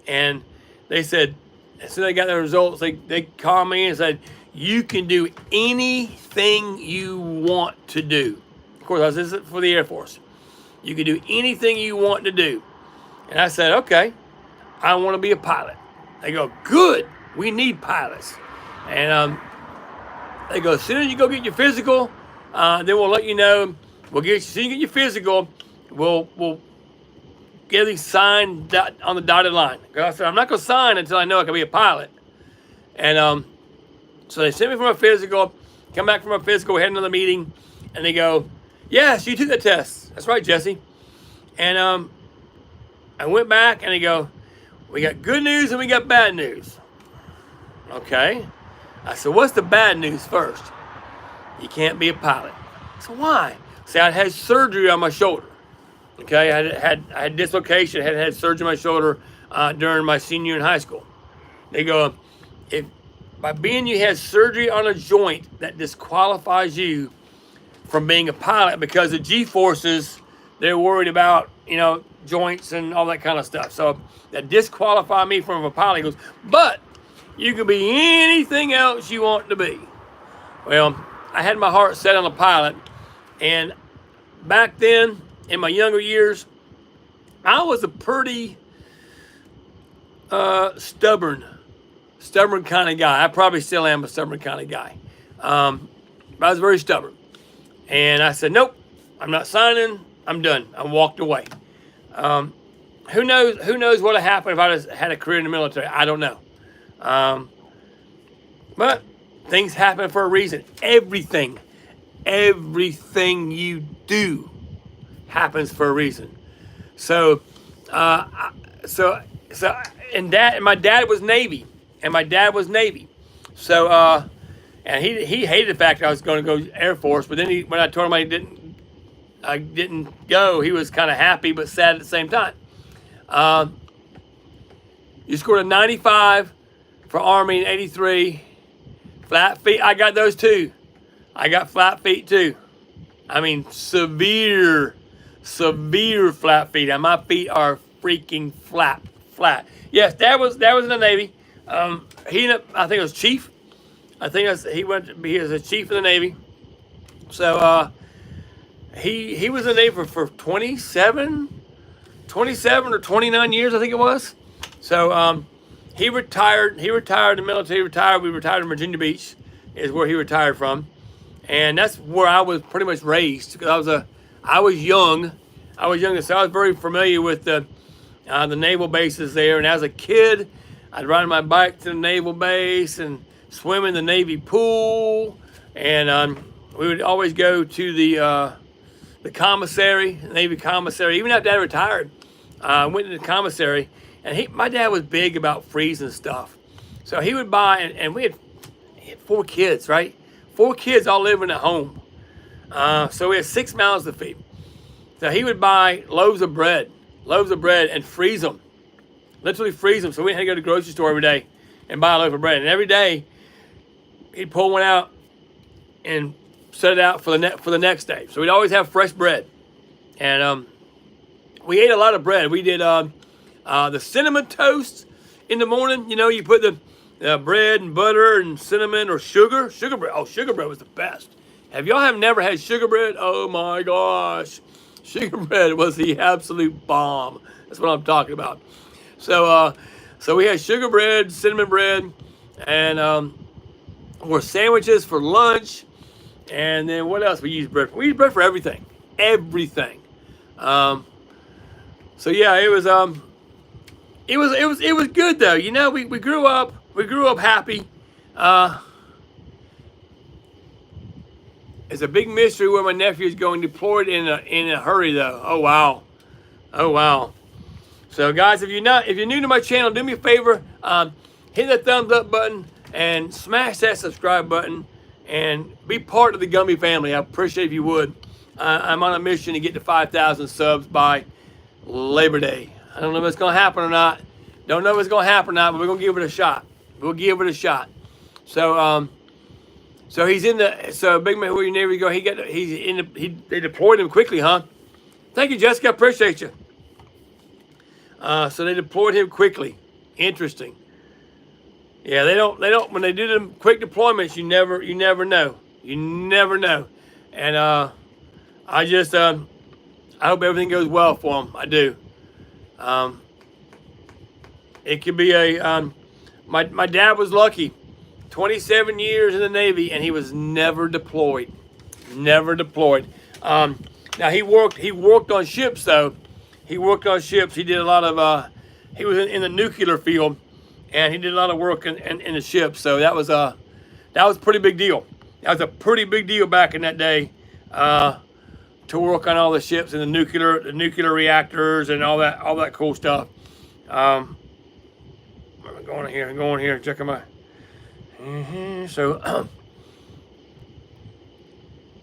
And they said, as soon as they got the results, they called me and said, you can do anything you want to do. Of course, this is for the Air Force. You can do anything you want to do. And I said, okay, I want to be a pilot. They go, good, we need pilots. And they go, as soon as you go get your physical, then we'll let you know. As soon as you get your physical, we'll get everything signed on the dotted line. I said, I'm not going to sign until I know I can be a pilot. And so they sent me for my physical, come back from my physical, we had another meeting, and they go, yes, you took the test. That's right, Jesse. And I went back, and they go, we got good news and we got bad news. Okay. I said, what's the bad news first? You can't be a pilot. So why? See, I had surgery on my shoulder. Okay, I had dislocation, had surgery on my shoulder during my senior year in high school. They go, if by being you had surgery on a joint, that disqualifies you from being a pilot because the G-forces, they're worried about, joints and all that kind of stuff. So that disqualified me from a pilot. He goes, but you can be anything else you want to be. Well, I had my heart set on a pilot, and back then, in my younger years, I was a pretty stubborn kind of guy. I probably still am a stubborn kind of guy. But I was very stubborn. And I said, nope, I'm not signing. I'm done. I walked away. Who knows what would have happened if I just had a career in the military? I don't know. But things happen for a reason. Everything you do happens for a reason. So and my dad was Navy. So and he hated the fact I was going to go Air Force. But then when I told him I didn't go, he was kind of happy but sad at the same time. You scored a 95 for Army in 83. Flat feet, I got those too. I got flat feet too. I mean, severe flat feet. And my feet are freaking flat. Yes, Dad was in the Navy. I think it was chief. He was a chief in the Navy. So he was in the Navy for 27 or 29 years, I think it was. So he retired. He retired in the military. We retired in Virginia Beach, is where he retired from, and that's where I was pretty much raised. Because I was young, so I was very familiar with the naval bases there. And as a kid, I'd ride my bike to the naval base and swim in the Navy pool, and we would always go to the commissary, the Navy commissary. Even after Dad retired, I went to the commissary. And my dad was big about freezing stuff. So he would buy, and he had 4 kids, right? 4 kids all living at home. So we had 6 mouths to feed. So he would buy loaves of bread, and freeze them, literally freeze them. So we had to go to the grocery store every day and buy a loaf of bread. And every day he'd pull one out and set it out for the next day. So we'd always have fresh bread. And we ate a lot of bread. We did the cinnamon toast in the morning. You know, you put the bread and butter and cinnamon or sugar bread. Oh, sugar bread was the best. Have y'all have never had sugar bread? Oh my gosh. Sugar bread was the absolute bomb. That's what I'm talking about. So we had sugar bread, cinnamon bread, and or sandwiches for lunch. And then what else we used bread for? We used bread for everything. Everything. So yeah, it was good though. You know, we grew up happy. It's a big mystery where my nephew is going, deployed in a hurry though. Oh wow. So guys, if you're new to my channel, do me a favor, hit that thumbs up button and smash that subscribe button and be part of the Gumby family. I appreciate if you would. I'm on a mission to get to 5,000 subs by Labor Day. I don't know if it's going to happen or not. Don't know if it's going to happen or not, but we're going to give it a shot. We'll give it a shot. So he's in the. So big man, where your neighbor go? They deployed him quickly, huh? Thank you, Jessica. Appreciate you. So they deployed him quickly. Interesting. Yeah, they don't. When they do them quick deployments, you never know. You never know. And I hope everything goes well for him. I do. It could be my dad was lucky. 27 years in the Navy, and he was never deployed. Never deployed. Now he worked on ships though. He worked on ships. He did a lot of. He was in the nuclear field, and he did a lot of work in the ships. So that was a pretty big deal. That was a pretty big deal back in that day. To work on all the ships and the nuclear reactors and all that cool stuff. I'm going here, checking my. So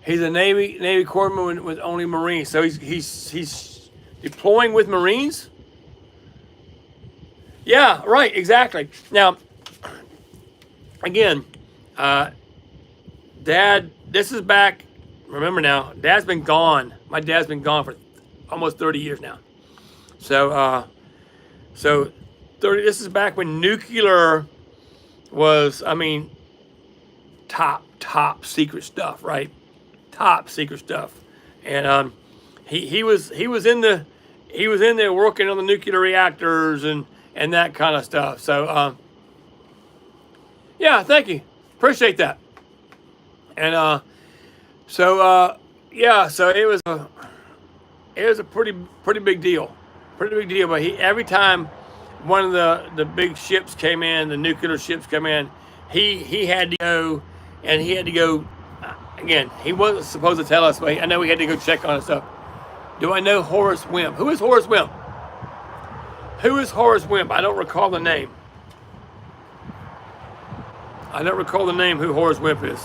he's a Navy corpsman with only Marines. So he's deploying with Marines. Yeah, right, exactly. Now, again, Dad, this is back. Remember now, Dad's been gone. My dad's been gone for almost 30 years now. So 30. This is back when nuclear was, I mean, top secret stuff, right? Top secret stuff. And he was in there working on the nuclear reactors and that kind of stuff. So yeah, thank you, appreciate that. And so it was a pretty big deal, But every time one of the big ships came in, the nuclear ships come in, he had to go, and he had to go. Again, he wasn't supposed to tell us, but I know we had to go check on stuff. Do I know Horace Wimp? Who is Horace Wimp? Who is Horace Wimp? I don't recall the name. I don't recall the name who Horace Wimp is.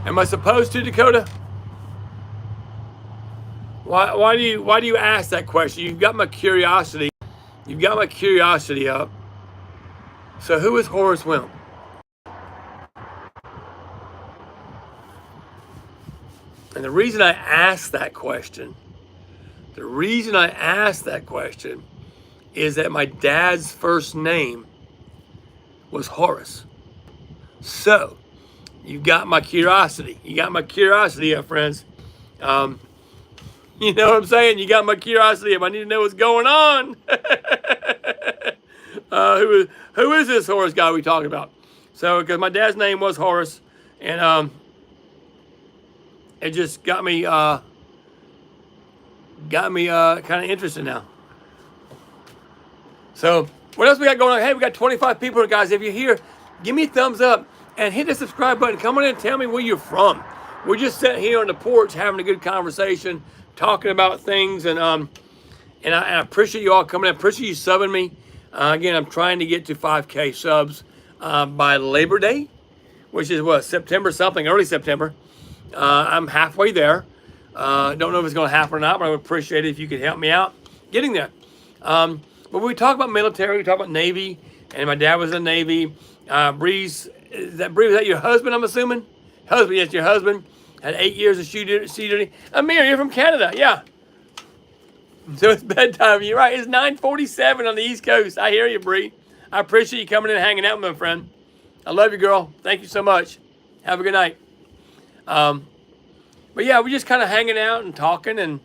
Am I supposed to, Dakota? Why do you ask that question? You've got my curiosity. You've got my curiosity up. So who is Horace Wimp? And the reason I asked that question, is that my dad's first name was Horace. So, you got my curiosity. You got my curiosity up, friends. You know what I'm saying? You got my curiosity up. I need to know what's going on. Who is this Horace guy we talking about? So, because my dad's name was Horace, and it just got me kind of interested now. So, what else we got going on? Hey, we got 25 people, guys. If you're here, give me a thumbs up and hit the subscribe button. Come on in and tell me where you're from. We're just sitting here on the porch having a good conversation, talking about things, and I appreciate you all coming in. I appreciate you subbing me. Again, I'm trying to get to 5K subs. by Labor Day, which is what, September something, early September. I'm halfway there. Don't know if it's going to happen or not, but I would appreciate it if you could help me out getting there. But when we talk about military, we talk about Navy, and my dad was in the Navy. Bree, was that your husband, I'm assuming? Husband, yes, your husband. Had 8 years of sea duty. Amir, you're from Canada, yeah. So it's bedtime. You're right, it's 9:47 on the East Coast. I hear you, Bree. I appreciate you coming in and hanging out with me, my friend. I love you, girl. Thank you so much. Have a good night. But yeah, we're just kind of hanging out and talking. And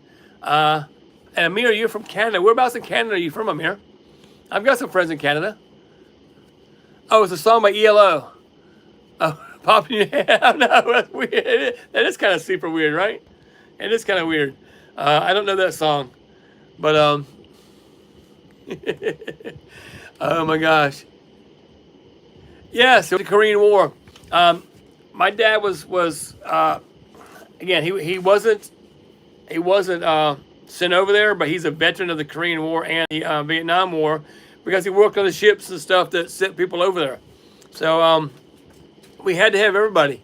Amir, you're from Canada. Whereabouts in Canada are you from, Amir? I've got some friends in Canada. Oh, it's a song by ELO. Oh, popping your head. I know, that's weird. That is kind of super weird, right? It is kind of weird. I don't know that song. But, oh my gosh. Yes, it was the Korean War. My dad was again, he wasn't sent over there, but he's a veteran of the Korean War and the Vietnam War because he worked on the ships and stuff that sent people over there. So we had to have everybody.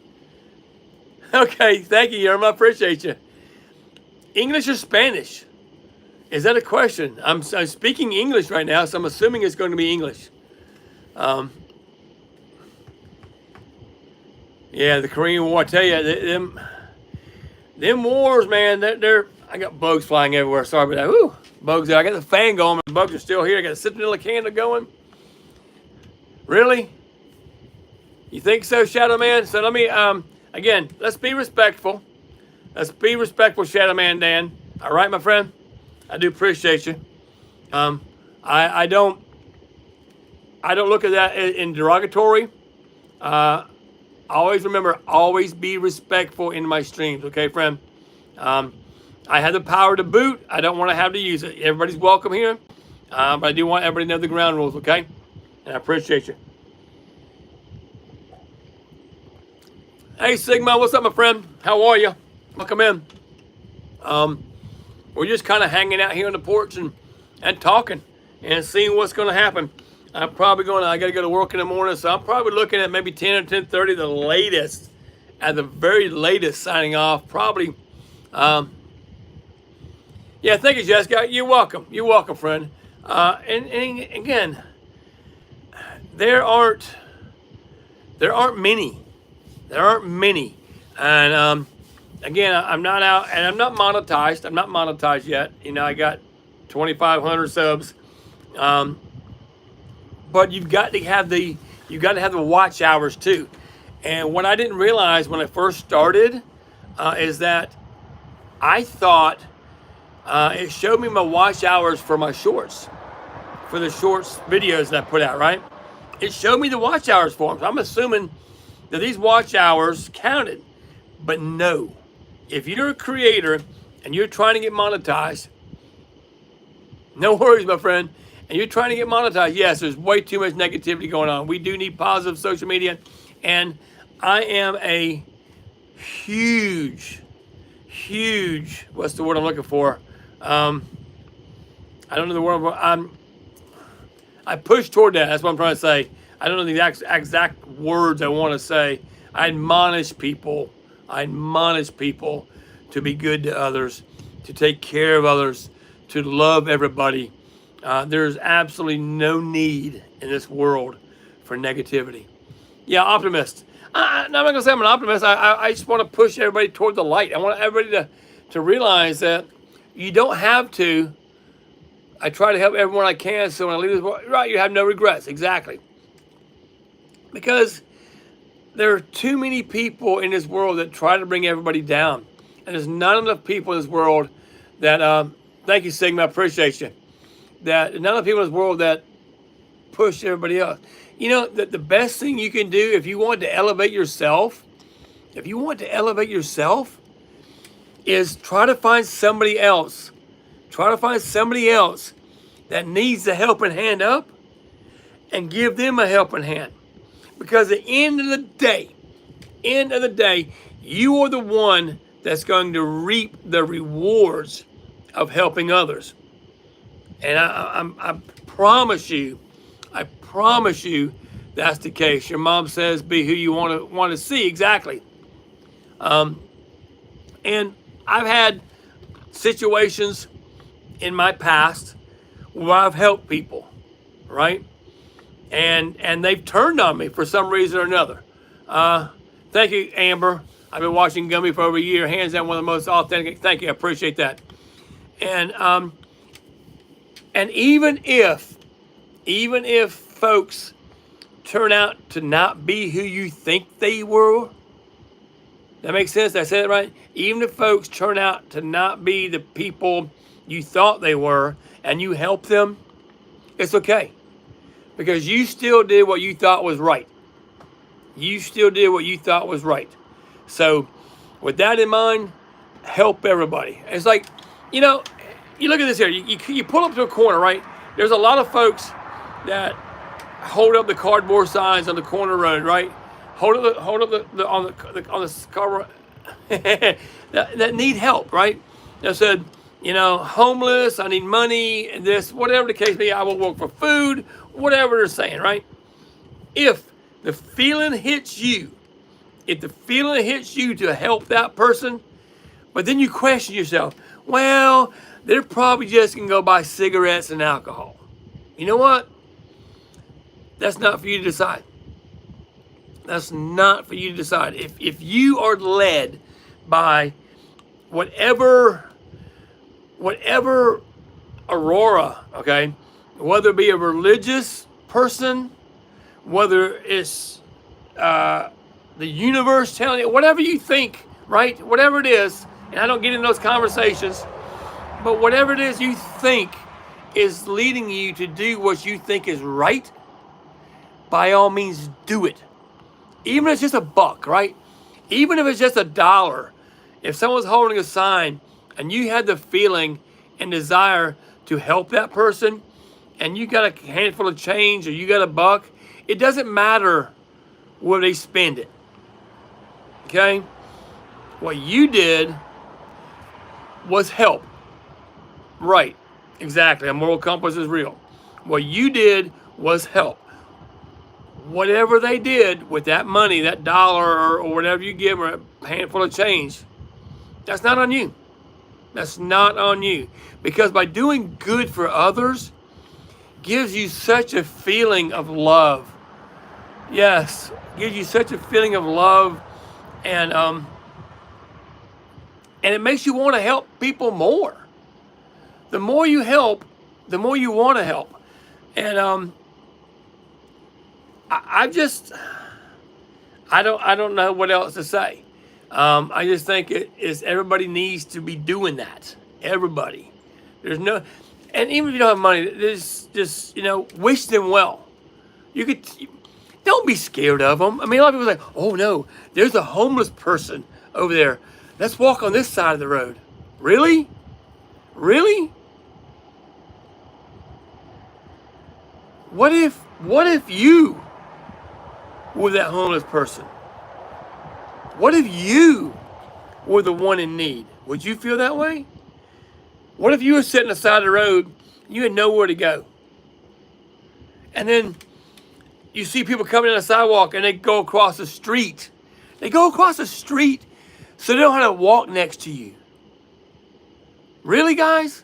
Okay, thank you, Yerma. I appreciate you. English or Spanish? Is that a question? I'm speaking English right now, so I'm assuming it's going to be English. Yeah, the Korean War. I tell you, them wars, man. I got bugs flying everywhere. Sorry about that. Woo, bugs. I got the fan going. The bugs are still here. I got a citronella candle going. Really? You think so, Shadow Man? So let me again. Let's be respectful. Let's be respectful, Shadow Man Dan. All right, my friend. I do appreciate you. I don't look at that in derogatory. Always remember, always be respectful in my streams, okay, friend? I have the power to boot. I don't want to have to use it. Everybody's welcome here, but I do want everybody to know the ground rules, okay? And I appreciate you. Hey, Sigma, what's up, my friend? How are you? Welcome in. We're just kind of hanging out here on the porch and talking and seeing what's going to happen. I got to go to work in the morning, so I'm probably looking at maybe 10 or 10:30, the latest, at the very latest, signing off. Probably, yeah, thank you, Jessica. You're welcome. You're welcome, friend. And again, there aren't many. There aren't many. And again, I'm not out, and I'm not monetized. I'm not monetized yet. You know, I got 2,500 subs. But you've got to have the watch hours too. And what I didn't realize when I first started is that I thought it showed me my watch hours for my shorts, for the shorts videos that I put out, right? It showed me the watch hours for them. So I'm assuming that these watch hours counted. But no, if you're a creator and you're trying to get monetized, no worries, my friend. And you're trying to get monetized, yes, there's way too much negativity going on. We do need positive social media. And I am a huge, what's the word I'm looking for? I don't know the word. I push toward that. That's what I'm trying to say. I don't know the exact words I want to say. I admonish people to be good to others, to take care of others, to love everybody. There's absolutely no need in this world for negativity. Yeah, optimist. I'm not going to say I'm an optimist. I just want to push everybody toward the light. I want everybody to realize that you don't have to. I try to help everyone I can, so when I leave this world, right, you have no regrets. Exactly. Because there are too many people in this world that try to bring everybody down. And there's not enough people in this world that, thank you, Sigma, I appreciate you. That none of the people in this world that push everybody else. You know, the best thing you can do if you want to elevate yourself, is try to find somebody else. Try to find somebody else that needs a helping hand up and give them a helping hand. Because at the end of the day, you are the one that's going to reap the rewards of helping others. And I promise you that's the case. Your mom says be who you want to see. Exactly. And I've had situations in my past where I've helped people, right? And they've turned on me for some reason or another. Thank you, Amber. I've been watching Gumby for over a year. Hands down, one of the most authentic. Thank you, I appreciate that. And even if folks turn out to not be who you think they were, that makes sense. Did I say it right? Even if folks turn out to not be the people you thought they were, and you help them, it's okay. Because you still did what you thought was right. You still did what you thought was right. So, with that in mind, help everybody. It's like, you look at this here. You pull up to a corner, right? There's a lot of folks that hold up the cardboard signs on the corner road, right? Hold up on the car that need help, right? That said, homeless, I need money, and this, whatever the case may be, I will work for food, whatever they're saying, right? If the feeling hits you to help that person, but then you question yourself, well, they're probably just going to go buy cigarettes and alcohol. You know what? That's not for you to decide. That's not for you to decide. If you are led by whatever aurora, okay, whether it be a religious person, whether it's the universe telling you, whatever you think, right? Whatever it is, and I don't get in those conversations, but whatever it is you think is leading you to do what you think is right, by all means do it. Even if it's just a buck, right? Even if it's just $1. If someone's holding a sign and you had the feeling and desire to help that person, and you got a handful of change or you got a buck, it doesn't matter where they spend it. Okay? What you did was help. Right. Exactly. A moral compass is real. What you did was help. Whatever they did with that money, that dollar or whatever you give or a handful of change, that's not on you. That's not on you. Because by doing good for others gives you such a feeling of love. Yes, gives you such a feeling of love, and it makes you want to help people more. The more you help, the more you want to help. And I don't know what else to say. I just think everybody needs to be doing that. Everybody. There's no, and even if you don't have money, there's just, wish them well. Don't be scared of them. I mean, a lot of people say, oh no, there's a homeless person over there. Let's walk on this side of the road. Really? Really? What if you were that homeless person? What if you were the one in need? Would you feel that way? What if you were sitting on the side of the road, you had nowhere to go? And then you see people coming down the sidewalk and they go across the street. They go across the street so they don't have to walk next to you. Really, guys?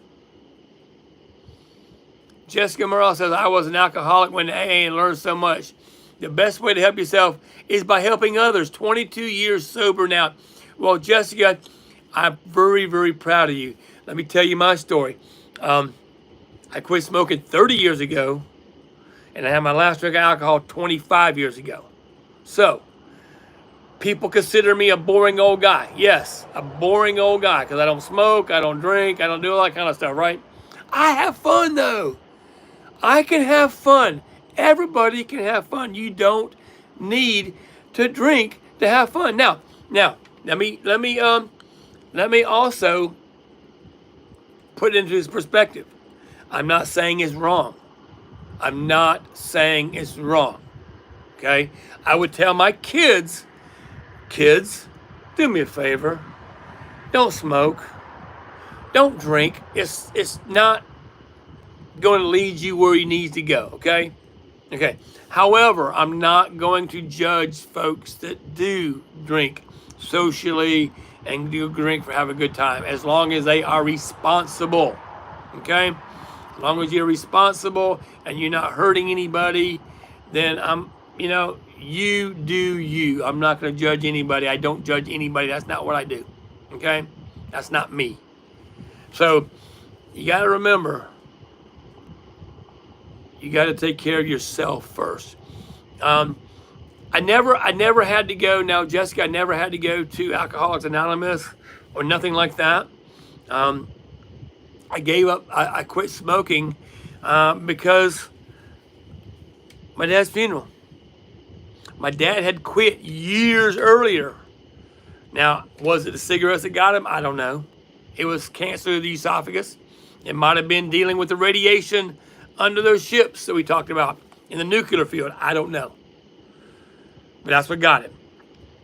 Jessica Morrell says, I was an alcoholic when AA and learned so much. The best way to help yourself is by helping others. 22 years sober now. Well, Jessica, I'm very, very proud of you. Let me tell you my story. I quit smoking 30 years ago, and I had my last drink of alcohol 25 years ago. So, people consider me a boring old guy. Yes, a boring old guy, because I don't smoke, I don't drink, I don't do all that kind of stuff, right? I have fun, though. I can have fun. Everybody can have fun. You don't need to drink to have fun. Now, let me also put it into this perspective. I'm not saying it's wrong. I'm not saying it's wrong. Okay? I would tell my kids, do me a favor. Don't smoke. Don't drink. It's not going to lead you where you need to go, okay? Okay. However, I'm not going to judge folks that do drink socially and do drink for have a good time, as long as they are responsible. Okay? As long as you're responsible and you're not hurting anybody, then you do you. I'm not going to judge anybody. I don't judge anybody. That's not what I do. Okay? That's not me. So you got to remember, you got to take care of yourself first. I never had to go. Now, Jessica, I never had to go to Alcoholics Anonymous or nothing like that. I gave up. I quit smoking because my dad's funeral. My dad had quit years earlier. Now, was it the cigarettes that got him? I don't know. It was cancer of the esophagus. It might have been dealing with the radiation under those ships that we talked about in the nuclear field. I don't know. But that's what got him.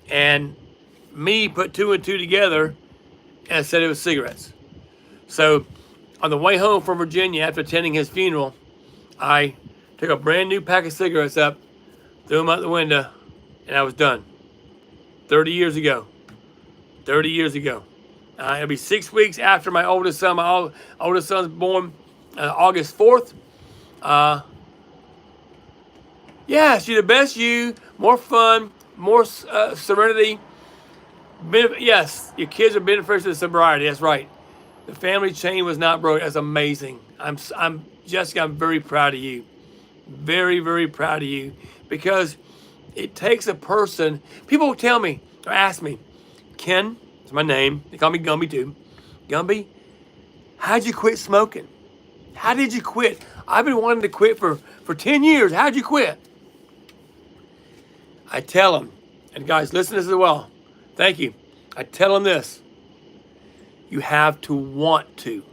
And me put two and two together and said it was cigarettes. So on the way home from Virginia after attending his funeral, I took a brand new pack of cigarettes up, threw them out the window, and I was done. 30 years ago. 30 years ago. It'll be 6 weeks after my oldest son. My oldest son's born August 4th. Yeah, she's the best you. More fun, more serenity. Yes, your kids are beneficial of sobriety. That's right. The family chain was not broken. That's amazing. Jessica, I'm very proud of you. Very, very proud of you. Because it takes a person. People tell me or ask me, Ken, it's my name. They call me Gumby too. Gumby, how'd you quit smoking? How did you quit? I've been wanting to quit for 10 years. How'd you quit? I tell them, and guys, listen to this as well. Thank you. I tell them this. You have to want to.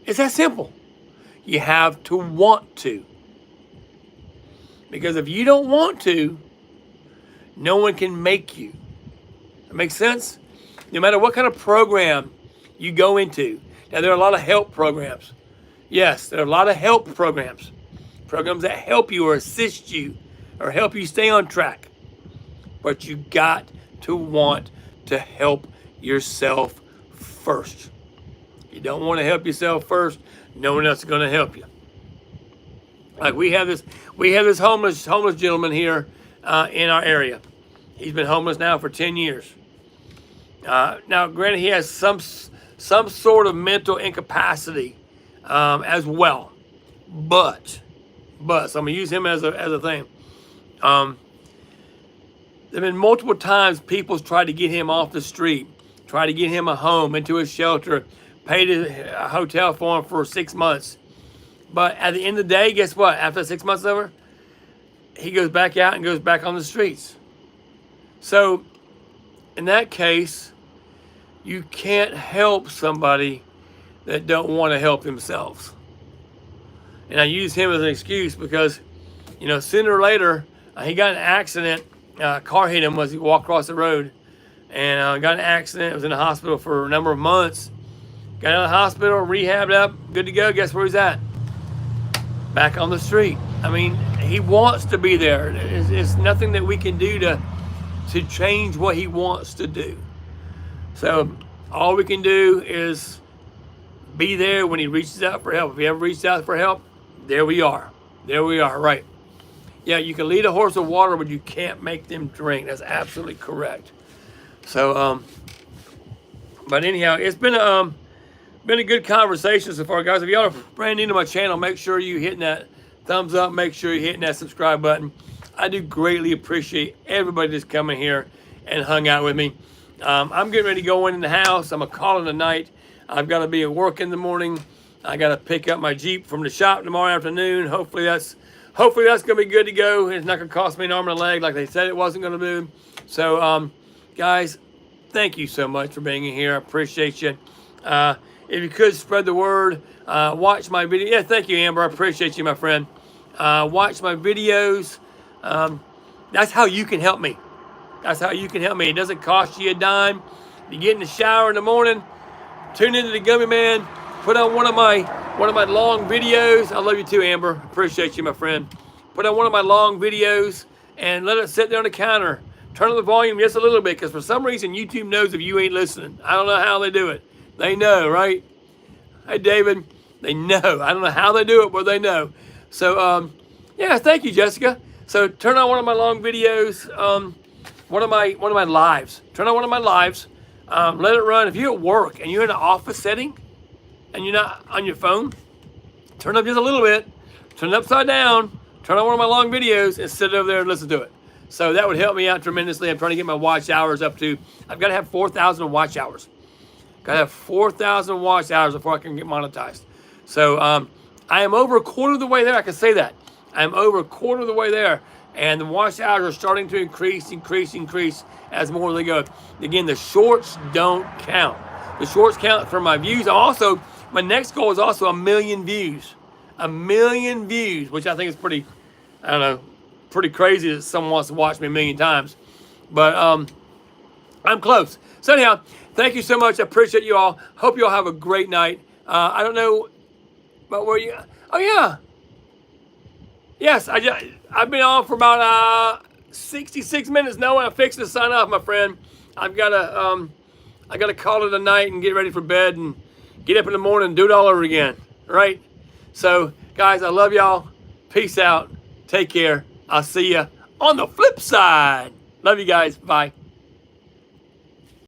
It's that simple. You have to want to. Because if you don't want to, no one can make you. That makes sense? No matter what kind of program you go into. Now, there are a lot of help programs. Yes, there are a lot of help programs. Programs that help you or assist you or help you stay on track. But you got to want to help yourself first. You don't want to help yourself first, no one else is going to help you. Like we have this homeless gentleman here in our area. He's been homeless now for 10 years. Now, granted, he has some sort of mental incapacity as well, but so I'm gonna use him as a thing. There've been multiple times people's tried to get him off the street, tried to get him a home, into a shelter, paid a hotel for him for 6 months. But at the end of the day, guess what? After 6 months over, he goes back out and goes back on the streets. So in that case, you can't help somebody that don't want to help themselves. And I use him as an excuse because, sooner or later, he got in an accident. Car hit him as he walked across the road. And got in an accident. Was in the hospital for a number of months. Got out of the hospital, rehabbed up, good to go. Guess where he's at? Back on the street. I mean, he wants to be there. It's nothing that we can do to change what he wants to do. So all we can do is be there when he reaches out for help. If he ever reaches out for help, there we are. There we are, right. Yeah, you can lead a horse to water, but you can't make them drink. That's absolutely correct. So, but anyhow, it's been a good conversation so far, guys. If y'all are brand new to my channel, make sure you're hitting that thumbs up. Make sure you're hitting that subscribe button. I do greatly appreciate everybody that's coming here and hung out with me. I'm getting ready to go in the house. I'm going to call it a night. I've got to be at work in the morning. I got to pick up my Jeep from the shop tomorrow afternoon. Hopefully that's going to be good to go. It's not going to cost me an arm and a leg like they said it wasn't going to do. So, guys, thank you so much for being here. I appreciate you. If you could spread the word, watch my video. Yeah, thank you, Amber. I appreciate you, my friend. Watch my videos. That's how you can help me. That's how you can help me. It doesn't cost you a dime. You get in the shower in the morning, tune into the Gummy Man, put on one of my one of my long videos. I love you too, Amber. Appreciate you, my friend. Put on one of my long videos and let it sit there on the counter. Turn up the volume just a little bit, because for some reason YouTube knows if you ain't listening. I don't know how they do it. They know, right? Hey, David. They know. I don't know how they do it, but they know. So, yeah, thank you, Jessica. So turn on one of my long videos, one of my lives. Turn on one of my lives. Let it run. If you're at work and you're in an office setting and you're not on your phone, turn up just a little bit. Turn it upside down. Turn on one of my long videos and sit over there and listen to it. So that would help me out tremendously. I'm trying to get my watch hours up to, I've got to have 4,000 watch hours. Got to have 4,000 watch hours before I can get monetized. So I am over a quarter of the way there. I can say that. I'm over a quarter of the way there. And the watch hours are starting to increase as more they go. Again, the shorts don't count. The shorts count for my views. Also, my next goal is also 1 million views. 1 million views, which I think is pretty, I don't know, pretty crazy that someone wants to watch me 1 million times. But I'm close. So anyhow, thank you so much. I appreciate you all. Hope you all have a great night. I don't know about where you, oh yeah. Yes, I've been on for about 66 minutes. No, I'm fixing to sign off, my friend. I gotta call it a night and get ready for bed and get up in the morning and do it all over again. Right? So, guys, I love y'all. Peace out. Take care. I'll see you on the flip side. Love you guys. Bye.